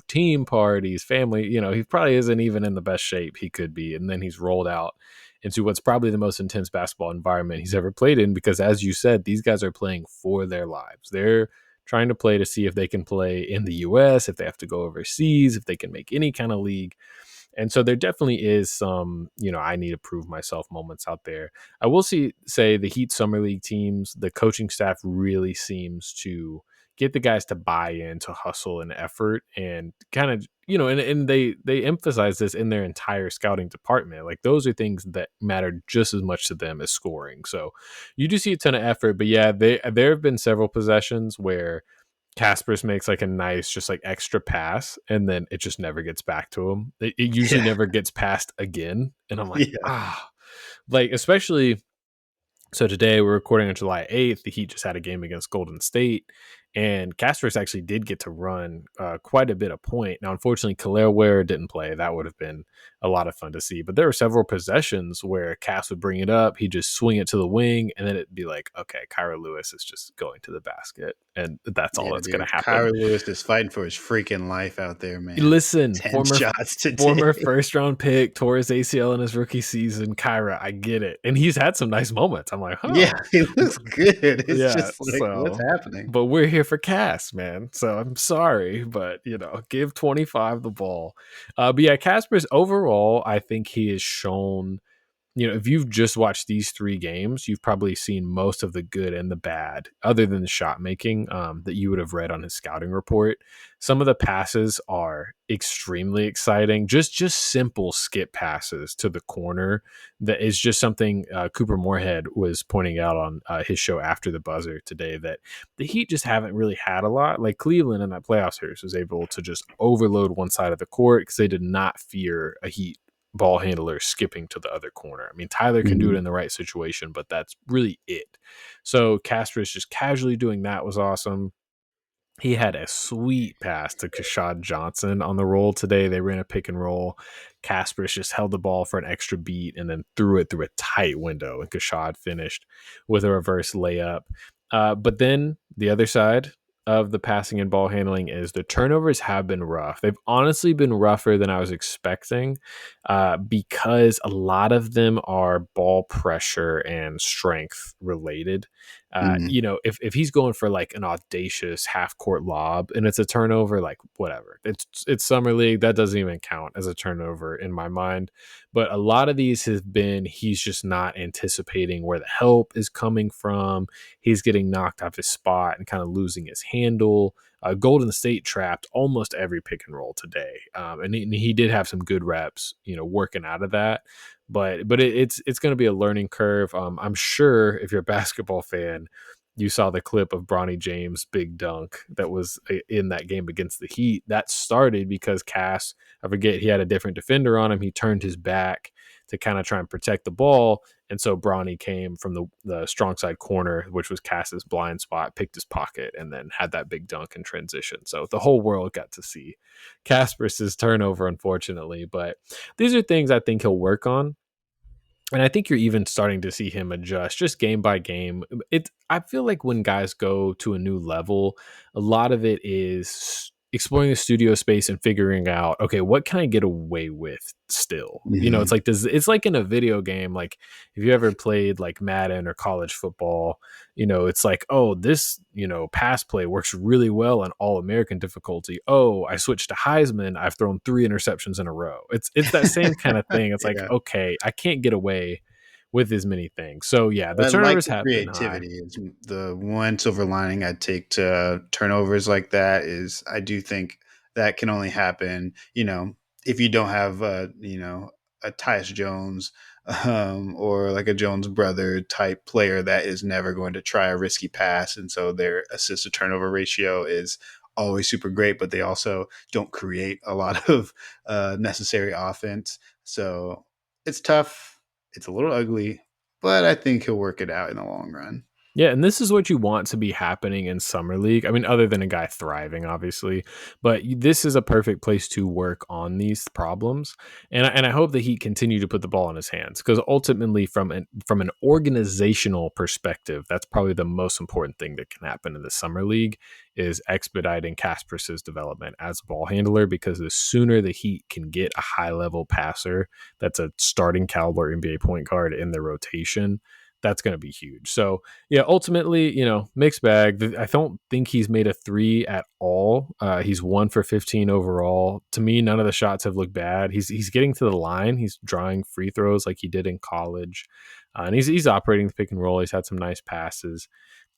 A: team parties, family. He probably isn't even in the best shape he could be, and then he's rolled out into what's probably the most intense basketball environment he's ever played in because, as you said, these guys are playing for their lives. They're trying to play to see if they can play in the US, if they have to go overseas, if they can make any kind of league. And so there definitely is some, I need to prove myself moments out there. I will say the Heat Summer League teams, the coaching staff really seems to get the guys to buy into hustle and effort and kind of, and they emphasize this in their entire scouting department. Like those are things that matter just as much to them as scoring. So you do see a ton of effort, but yeah, there have been several possessions where Kasparas makes like a nice, just like extra pass, and then it just never gets back to him. It usually
B: Yeah,
A: never gets passed again. And I'm like,
B: yeah,
A: like, especially so today we're recording on July 8th. The Heat just had a game against Golden State, and Kasparas actually did get to run quite a bit of point. Now, unfortunately, Khalil Ware didn't play. That would have been a lot of fun to see. But there were several possessions where Cass would bring it up, he'd just swing it to the wing, and then it'd be like, okay, Kyra Lewis is just going to the basket, and that's all
B: yeah,
A: that's going
B: dude.
A: to happen.
B: Kyrie Lewis is fighting for his freaking life out there, man.
A: Listen,
B: 10 shots
A: former
B: today.
A: first round pick, tore his ACL in his rookie season. Kyra, I get it, and he's had some nice moments. I'm like,
B: Yeah,
A: oh,
B: he looks good. It's
A: yeah.
B: just like, what's
A: So,
B: happening?
A: but we're here for Cass, man. So I'm sorry, but give 25 the ball. But yeah, Casper's overall, I think he has shown, if you've just watched these three games, you've probably seen most of the good and the bad, other than the shot making that you would have read on his scouting report. Some of the passes are extremely exciting, just simple skip passes to the corner. That is just something Cooper Moorhead was pointing out on his show After the Buzzer today, that the Heat just haven't really had a lot. Like Cleveland in that playoff series was able to just overload one side of the court because they did not fear a Heat ball handler skipping to the other corner. I mean, Tyler can do it
B: Mhm.
A: in the right situation, but that's really it. So Casper is just casually doing that was awesome. He had a sweet pass to Kashad Johnson on the roll today. They ran a pick and roll. Kasparas just held the ball for an extra beat and then threw it through a tight window, and Kashad finished with a reverse layup. But then the other side of the passing and ball handling is the turnovers have been rough. They've honestly been rougher than I was expecting because a lot of them are ball pressure and strength related.
B: Mhm.
A: If he's going for like an audacious half court lob and it's a turnover, like whatever, it's summer league, that doesn't even count as a turnover in my mind. But a lot of these have been he's just not anticipating where the help is coming from. He's getting knocked off his spot and kind of losing his handle. Golden State trapped almost every pick and roll today, and he did have some good reps, working out of that. But it's going to be a learning curve. I'm sure if you're a basketball fan, you saw the clip of Bronny James' big dunk that was in that game against the Heat. That started because Cass, I forget, he had a different defender on him. He turned his back to kind of try and protect the ball. And so Bronny came from the strong side corner, which was Cass's blind spot, picked his pocket, and then had that big dunk in transition. So the whole world got to see Kasparas' turnover, unfortunately. But these are things I think he'll work on, and I think you're even starting to see him adjust just game by game. I feel like when guys go to a new level, a lot of it is exploring the studio space and figuring out, okay, what can I get away with still? It's
B: Mhm.
A: like it's like in a video game, like if you ever played like Madden or college football, it's like, oh, this, pass play works really well on all American difficulty. Oh, I switched to Heisman, I've thrown 3 interceptions in a row. It's that same kind of thing. It's like,
B: Yeah.
A: okay, I can't get away with as many things. So yeah, the
B: I like
A: turnovers
B: the
A: have been high.
B: creativity. It's the one silver lining I take to turnovers like that is I do think that can only happen, if you don't have a Tyus Jones or like a Jones brother type player that is never going to try a risky pass, and so their assist to turnover ratio is always super great, but they also don't create a lot of necessary offense. So it's tough. It's a little ugly, but I think he'll work it out in the long run.
A: Yeah, and this is what you want to be happening in summer league. I mean, other than a guy thriving, obviously, but this is a perfect place to work on these problems. And I hope that he continue to put the ball in his hands because ultimately, from an organizational perspective, that's probably the most important thing that can happen in the summer league is expediting Kasparas's development as a ball handler. Because the sooner the Heat can get a high level passer that's a starting caliber NBA point guard in their rotation, that's going to be huge. So yeah, ultimately, mixed bag. I don't think he's made a three at all. He's 1 for 15 overall. To me, none of the shots have looked bad. He's getting to the line. He's drawing free throws like he did in college, and he's operating the pick and roll. He's had some nice passes.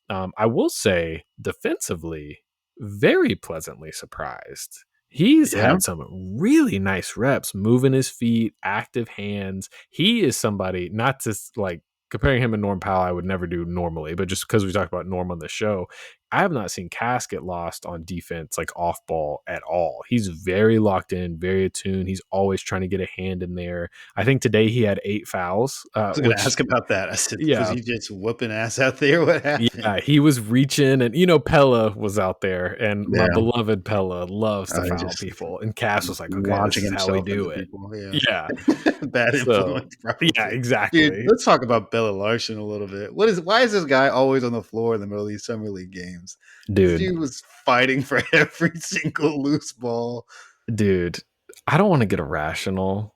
A: I will say defensively, very pleasantly surprised. He's
B: Yeah.
A: had some really nice reps, moving his feet, active hands. He is somebody, not just like comparing him and Norm Powell, I would never do normally, but just because we talked about Norm on the show, I have not seen Cass get lost on defense, like off ball at all. He's very locked in, very attuned. He's always trying to get a hand in there. I think today he had 8 fouls,
B: I was going to
A: which,
B: ask about that. I said, was
A: yeah,
B: he just whooping ass out there? What happened?
A: yeah, he was reaching, and Pella was out there, and my
B: Yeah.
A: beloved Pella loves to
B: He
A: foul
B: just
A: people, and Cass was like, "Okay, this
B: launching
A: is how we
B: himself into
A: do it."
B: people. Yeah.
A: Yeah,
B: Bad
A: so
B: influence,
A: yeah,
B: probably. Dude,
A: exactly,
B: let's talk about Bella Larson a little bit. Why is this guy always on the floor in the middle of these summer league games? This
A: dude,
B: dude was fighting for every single loose ball.
A: dude. I don't want to get irrational.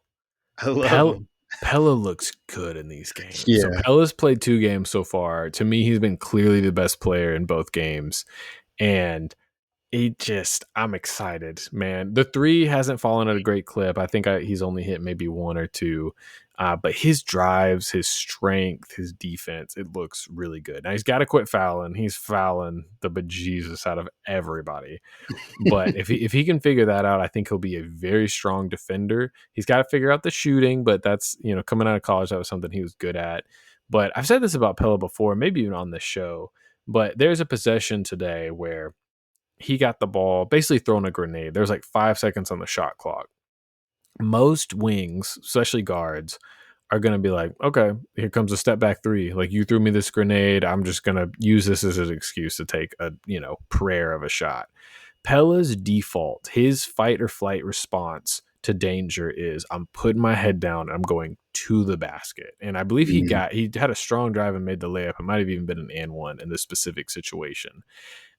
B: I love
A: Pel
B: him.
A: Pella looks good in these games. So
B: Yeah.
A: Pella's played 2 games so far. To me, he's been clearly the best player in both games, and I'm excited, man. The three hasn't fallen at a great clip. I think he's only hit maybe one or two. But his drives, his strength, his defense, it looks really good. Now he's got to quit fouling. He's fouling the bejesus out of everybody. But if he can figure that out, I think he'll be a very strong defender. He's got to figure out the shooting, but that's coming out of college, that was something he was good at. But I've said this about Pella before, maybe even on this show. But there's a possession today where he got the ball, basically throwing a grenade. There's like 5 seconds on the shot clock. Most wings, especially guards, are going to be like, okay, here comes a step back three. Like, you threw me this grenade. I'm just going to use this as an excuse to take a, prayer of a shot. Pella's default, his fight or flight response to danger is I'm putting my head down. I'm going to the basket. And I believe he
B: Mhm.
A: had a strong drive and made the layup. It might have even been an and one in this specific situation.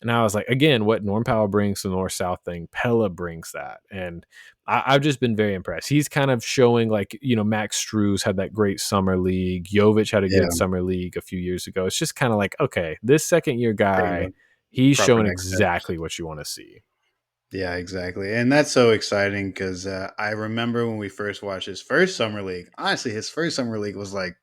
A: And I was like, again, what Norm Powell brings to the North South thing, Pella brings that. And I've just been very impressed. He's kind of showing, like, Max Strus had that great summer league. Jovic had a
B: Yeah.
A: good summer league a few years ago. It's just kind of like, okay, this second year
B: Taking
A: guy,
B: the
A: he's
B: proper
A: showing
B: next steps.
A: exactly what you want to see.
B: Yeah, exactly. And that's so exciting because I remember when we first watched his first summer league. Honestly, his first summer league was like,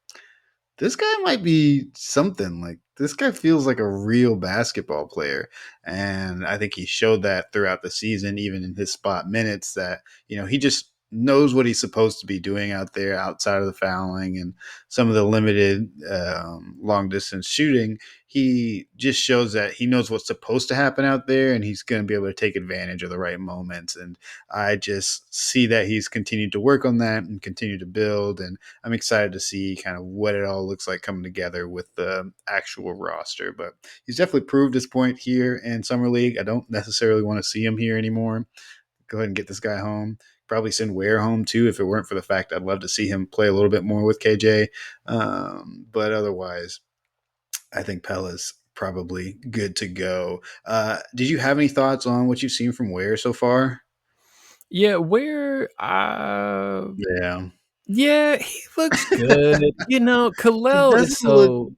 B: this guy might be something. Like, this guy feels like a real basketball player. And I think he showed that throughout the season, even in his spot minutes, that, he just knows what he's supposed to be doing out there outside of the fouling and some of the limited long distance shooting. He just shows that he knows what's supposed to happen out there and he's going to be able to take advantage of the right moments. And I just see that he's continued to work on that and continue to build. And I'm excited to see kind of what it all looks like coming together with the actual roster. But he's definitely proved his point here in Summer League. I don't necessarily want to see him here anymore. Go ahead and get this guy home. Probably send Ware home too, if it weren't for the fact I'd love to see him play a little bit more with KJ. But otherwise, I think Pella's probably good to go. Did you have any thoughts on what you've seen from Ware so far?
A: Yeah, where
B: Yeah.
A: yeah, he looks good.
B: He
A: Kalel is
B: doesn't look
A: so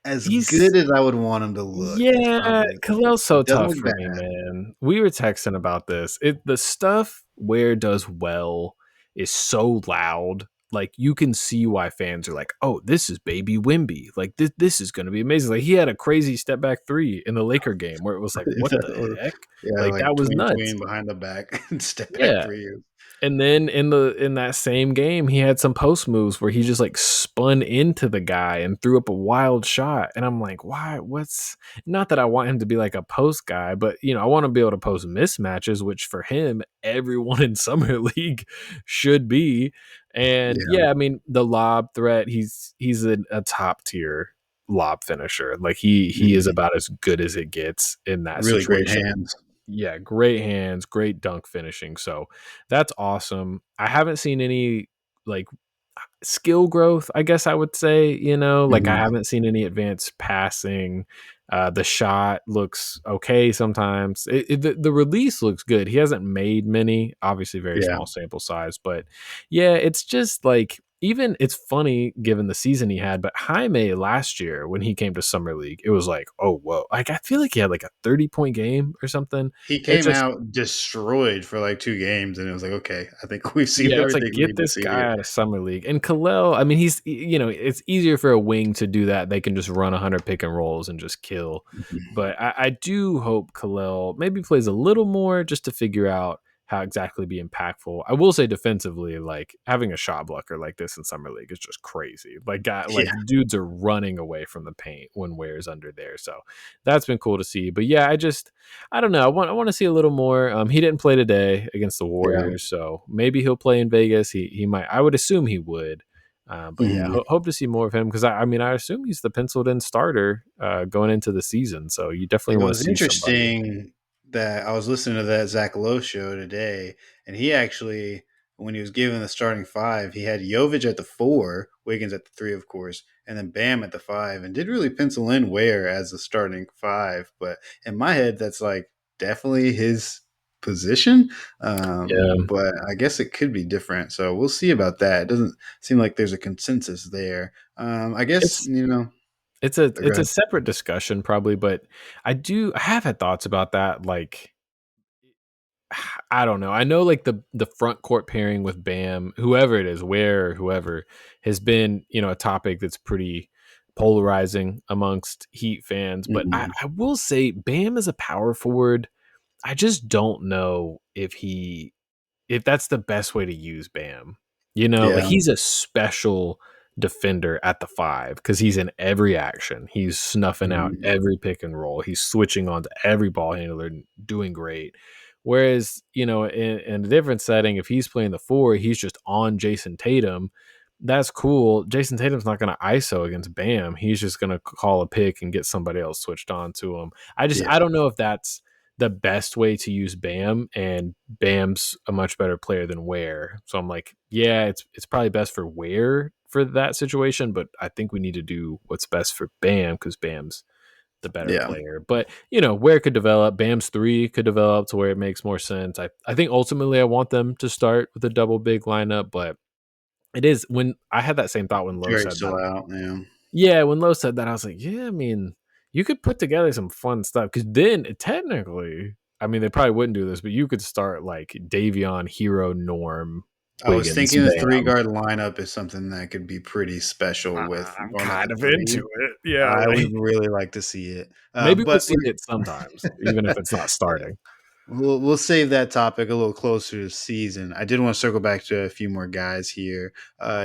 B: as
A: he's
B: good as I would want him to look, is
A: yeah,
B: probably the thing.
A: Kalel's
B: He
A: so
B: doesn't
A: tough
B: look
A: for me,
B: bad.
A: man. We were texting about this. The stuff Ware does well is so loud. Like, you can see why fans are like, "Oh, this is baby Wimby. Like, this is going to be amazing." Like, he had a crazy step back three in the Laker game where it was like, "What the
B: Or
A: heck?"
B: yeah,
A: Like,
B: like
A: that was
B: tween
A: nuts.
B: tween behind the back and step back
A: Yeah.
B: 3 years.
A: And then in that same game, he had some post moves where he just like spun into the guy and threw up a wild shot. And I'm like, why? What's not that I want him to be like a post guy, but I want to be able to post mismatches, which for him, everyone in summer league should be. And
B: Yeah.
A: yeah, I mean the lob threat, he's a top tier lob finisher. Like he is
B: Mhm.
A: about as good as it gets in that
B: Really great
A: situation.
B: hands.
A: Yeah, great hands, great dunk finishing. So that's awesome. I haven't seen any like skill growth, I guess I would say, like I
B: Mhm.
A: haven't seen any advanced passing. The shot looks okay sometimes. The release looks good. He hasn't made many, obviously very
B: Yeah.
A: small sample size, but yeah, it's just like even it's funny given the season he had, but Jaime last year when he came to summer league, it was like, oh whoa, like I feel like he had like a 30-point game or something.
B: He
A: It's
B: came
A: just
B: out destroyed for like 2 games, and it was like, "Okay, I think we've seen
A: Yeah, it's like
B: everything we
A: get
B: need to
A: this
B: see
A: guy
B: here."
A: out of summer league. And Khalil, I mean, it's easier for a wing to do that. They can just run 100 pick and rolls and just kill.
B: Mhm.
A: But I do hope Khalil maybe plays a little more just to figure out how exactly be impactful. I will say defensively, like having a shot blocker like this in summer league is just crazy. Like
B: Yeah,
A: dudes are running away from the paint when Ware's under there. So that's been cool to see. But yeah, I don't know. I want to see a little more. He didn't play today against the
B: yeah.
A: Warriors, so maybe he'll play in Vegas. He might. I would assume he would. But yeah,
B: Mhm.
A: hope to see more of him because I mean I assume he's the penciled in starter going into the season. So you definitely
B: It
A: want to
B: was
A: see somebody.
B: interesting that I was listening to that Zach Lowe show today, and he actually, when he was given the starting five, he had Jovic at the 4, Wiggins at the 3, of course, and then Bam at the 5, and did really pencil in Ware as the starting 5. But in my head, that's like definitely his position.
A: Yeah,
B: But I guess it could be different. So we'll see about that. It doesn't seem like there's a consensus there. I guess,
A: it's
B: go
A: it's a
B: ahead.
A: separate discussion probably, but I have had thoughts about that. Like I don't know. I know like the front court pairing with Bam, whoever it is, where whoever has been, a topic that's pretty polarizing amongst Heat fans. But I,
B: Mhm.
A: I will say Bam is a power forward. I just don't know if that's the best way to use Bam. Like
B: Yeah.
A: he's a special defender at the 5 because he's in every action. He's snuffing out
B: Mhm.
A: every pick and roll. He's switching on to every ball handler and doing great. Whereas, in a different setting, if he's playing the 4, he's just on Jason Tatum. That's cool. Jason Tatum's not going to ISO against Bam. He's just going to call a pick and get somebody else switched on to him.
B: Yeah.
A: I don't know if that's the best way to use Bam, and Bam's a much better player than Ware. So I'm like, yeah, it's probably best for Ware for that situation, but I think we need to do what's best for Bam because Bam's the better
B: Yeah.
A: player. But Ware could develop. Bam's 3 could develop to where it makes more sense. I think ultimately I want them to start with a double big lineup, but it is when I had that same thought when Lowe
B: Jerry's
A: said
B: still
A: that.
B: out. Yeah.
A: Yeah, when Lowe said that, I was like, yeah, I mean, you could put together some fun stuff because then technically, I mean, they probably wouldn't do this, but you could start like Davion, Hero, Norm,
B: I was
A: Wiggins,
B: thinking the three
A: Bam.
B: guard lineup is something that could be pretty special with
A: I'm
B: going with
A: kind
B: the
A: of into
B: three.
A: it. Yeah,
B: I would
A: like
B: really like to see it.
A: maybe we'll
B: But
A: see it sometimes, even if it's not starting.
B: we'll save that topic a little closer to season. I did want to circle back to a few more guys here.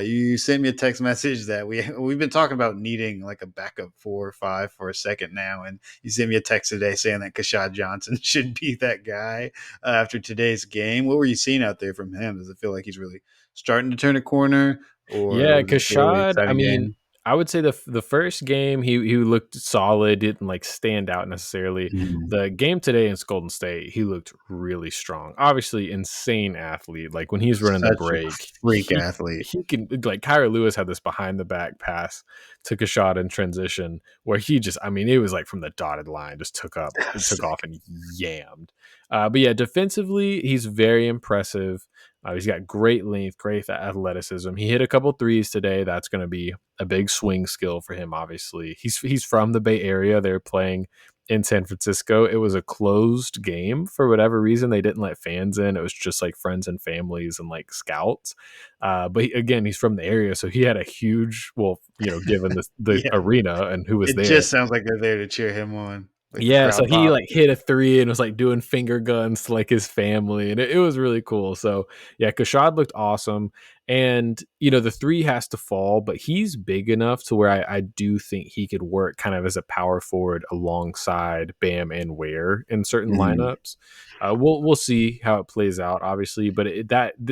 B: You sent me a text message that we've been talking about needing like a backup 4 or 5 for a second now, and you sent me a text today saying that Kasparas Johnson should be that guy after today's game. What were you seeing out there from him? Does it feel like he's really starting to turn a corner, or
A: Yeah,
B: was this a really
A: Kashad. I
B: exciting
A: mean,
B: game?
A: I would say the first game he looked solid, didn't like stand out necessarily.
B: Mhm.
A: The game today in Golden State, he looked really strong. Obviously, insane athlete. Like when he's running the
B: Such a
A: break,
B: freak athlete.
A: he can like Kyra Lewis had this behind the back pass to Kashad in transition where he just, I mean, it was like from the dotted line, just took off
B: Sick.
A: and yammed. But yeah, defensively, he's very impressive. He's got great length, great athleticism. He hit a couple threes today. That's going to be a big swing skill for him. Obviously, he's from the Bay Area. They're playing in San Francisco. It was a closed game for whatever reason. They didn't let fans in. It was just like friends and families and like scouts. But again, he's from the area, so he had a huge. Well, given the
B: Yeah.
A: arena and who was
B: It
A: there,
B: just sounds like they're there to cheer him on. Like the
A: Yeah, so
B: crowd
A: he,
B: pop.
A: like, hit a 3 and was, like, doing finger guns to, like, his family, and it was really cool. So, yeah, Kashad looked awesome, and, the 3 has to fall, but he's big enough to where I do think he could work kind of as a power forward alongside Bam and Ware in certain
B: Mhm.
A: lineups. We'll see how it plays out, obviously, but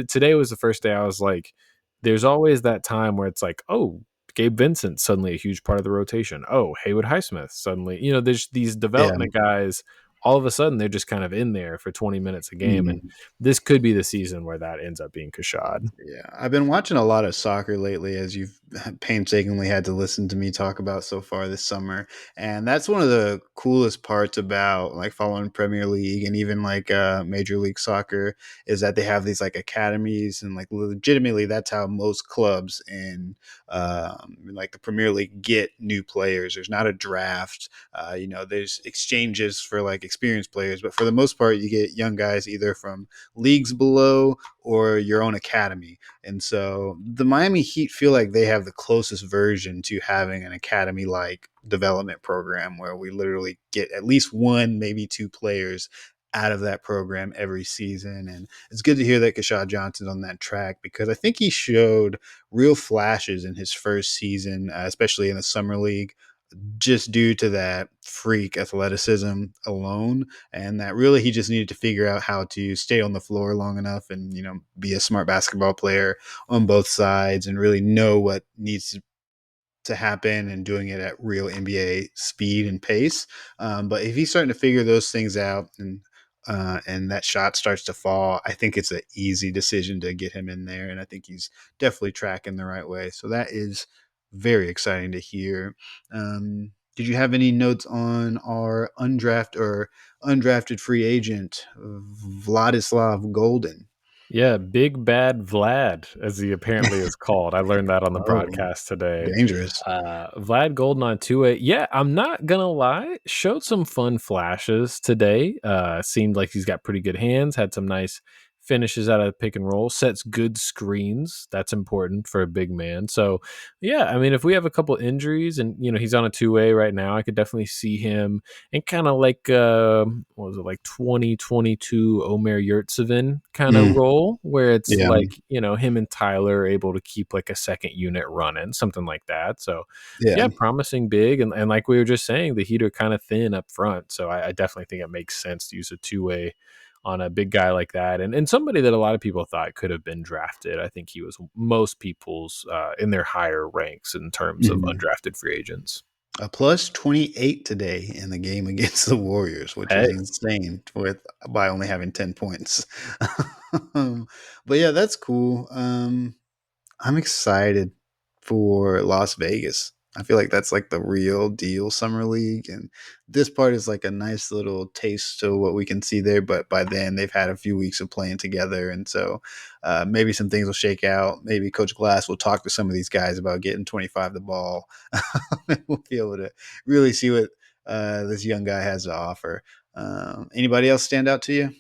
A: today was the first day I was like, there's always that time where it's like, "Oh, Gabe Vincent suddenly a huge part of the rotation. Oh, Haywood Highsmith suddenly, there's these
B: Yeah.
A: development guys. All of a sudden, they're just kind of in there for 20 minutes a game, and
B: Mhm.
A: this could be the season where that ends up being Kashad.
B: Yeah, I've been watching a lot of soccer lately, as you've painstakingly had to listen to me talk about so far this summer. And that's one of the coolest parts about like following Premier League and even like Major League Soccer is that they have these like academies and like legitimately that's how most clubs in like the Premier League get new players. There's not a draft. There's exchanges for like experienced players, but for the most part, you get young guys either from leagues below or your own academy. And so the Miami Heat feel like they have the closest version to having an academy like development program where we literally get at least one, maybe two players out of that program every season. And it's good to hear that Kashad Johnson's on that track because I think he showed real flashes in his first season, especially in the summer league, just due to that freak athleticism alone, and that really he just needed to figure out how to stay on the floor long enough and be a smart basketball player on both sides and really know what needs to happen and doing it at real NBA speed and pace. But if he's starting to figure those things out and that shot starts to fall, I think it's an easy decision to get him in there, and I think he's definitely tracking the right way. So that is very exciting to hear. Did you have any notes on our undrafted free agent Vladislav Golden?
A: Yeah, Big Bad Vlad, as he apparently is called. I learned that on the
B: Oh,
A: broadcast today.
B: dangerous.
A: Vlad Golden on 2A. Yeah, I'm not gonna lie, showed some fun flashes today. Seemed like he's got pretty good hands, had some nice finishes out of pick and roll, sets good screens. That's important for a big man. So, yeah, I mean, if we have a couple injuries and he's on a 2A right now, I could definitely see him and kind of like what was it, like 2022 Omer Yurtseven kind of
B: Mm,
A: role where it's
B: yeah,
A: like him and Tyler are able to keep like a second unit running, something like that. So
B: yeah.
A: yeah, promising big, and like we were just saying, the Heat are kind of thin up front, so I definitely think it makes sense to use a 2A on a big guy like that, and somebody that a lot of people thought could have been drafted. I think he was most people's in their higher ranks in terms of
B: Mhm.
A: undrafted free agents.
B: A plus 28 today in the game against the Warriors, which is
A: Hey,
B: insane with by only having 10 points. But yeah, that's cool. I'm excited for Las Vegas. I feel like that's like the real deal summer league, and this part is like a nice little taste to what we can see there. But by then, they've had a few weeks of playing together, and so maybe some things will shake out. Maybe Coach Glass will talk to some of these guys about getting 25 the ball. We'll be able to really see what this young guy has to offer. Anybody else stand out to you?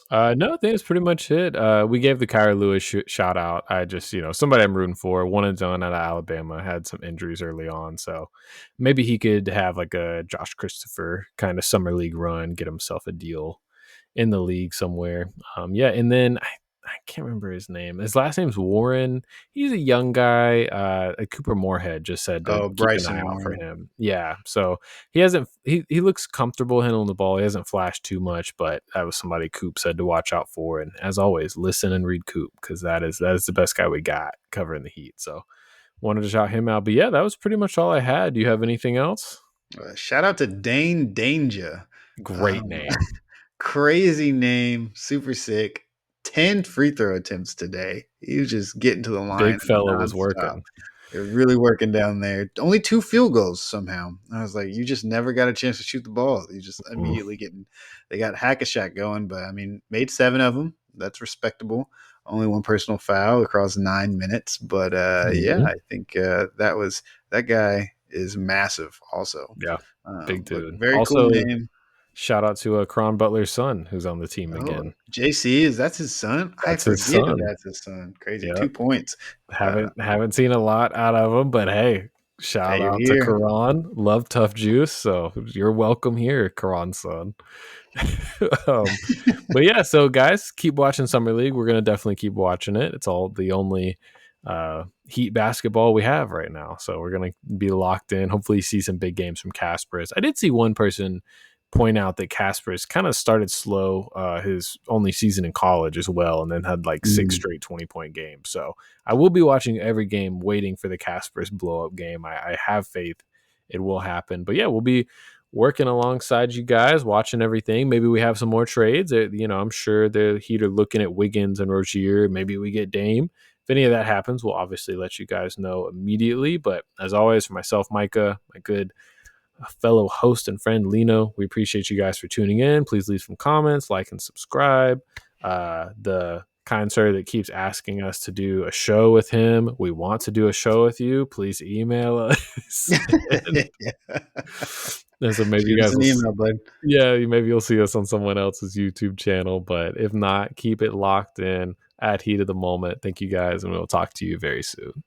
A: no, I think that's pretty much it. We gave the Kyra Lewis shout out. I just, somebody I'm rooting for. One and done out of Alabama, had some injuries early on, so maybe he could have like a Josh Christopher kind of summer league run, get himself a deal in the league somewhere. Yeah, and then I can't remember his name. His last name's Warren. He's a young guy. Cooper Moorhead just said to
B: Oh,
A: keep an eye
B: Bryson
A: out for
B: Warren.
A: him. Yeah, so he hasn't. He looks comfortable handling the ball. He hasn't flashed too much, but that was somebody Coop said to watch out for. And as always, listen and read Coop because that is the best guy we got covering the Heat. So wanted to shout him out. But yeah, that was pretty much all I had. Do you have anything else?
B: Shout out to Dane Danger.
A: Great
B: Um,
A: name.
B: crazy name, super sick. 10 free throw attempts today. He was just getting to the line
A: Big fella was
B: nonstop.
A: working.
B: They're really working down there. Only two field goals somehow. I was like, you just never got a chance to shoot the ball. You just
A: Mm,
B: immediately getting. They got hack a shot going, but I mean, made seven of them. That's respectable. Only one personal foul across 9 minutes, but yeah,
A: mhm.
B: I think that guy is massive. Also,
A: Yeah, big
B: but
A: dude.
B: very cool
A: Also,
B: name.
A: shout out to Cron Butler's son, who's on the team
B: Oh,
A: again.
B: JC, is that's his son? I
A: That's his
B: forget that
A: son.
B: that's his son. Crazy.
A: Yeah,
B: 2 points. Uh,
A: haven't seen a lot out of him, but hey, Shout
B: Hey, you're
A: out to
B: here.
A: Karan. Love Tough Juice. So you're welcome here, Karan son. um, but yeah, so guys, keep watching Summer League. We're gonna definitely keep watching it. It's all the only Heat basketball we have right now. So we're gonna be locked in. Hopefully see some big games from Kasparas. I did see one person point out that Kasparas kind of started slow his only season in college as well, and then had like six
B: Mm.
A: straight 20-point games. So I will be watching every game, waiting for the Kasparas blow up game. I have faith it will happen. But yeah, we'll be working alongside you guys, watching everything. Maybe we have some more trades. I'm sure the Heat are looking at Wiggins and Rozier. Maybe we get Dame. If any of that happens, we'll obviously let you guys know immediately. But as always, for myself, Micah, my good fellow host and friend Lino, we appreciate you guys for tuning in. Please leave some comments, like and subscribe. The kind sir that keeps asking us to do a show with him, we want to do a show with you. Please email us.
B: Yeah.
A: And so maybe you
B: Shoot us
A: guys
B: an
A: will
B: email, bud.
A: yeah, maybe you'll see us on someone else's YouTube channel. But if not, keep it locked in at Heat of the Moment. Thank you guys, and we'll talk to you very soon.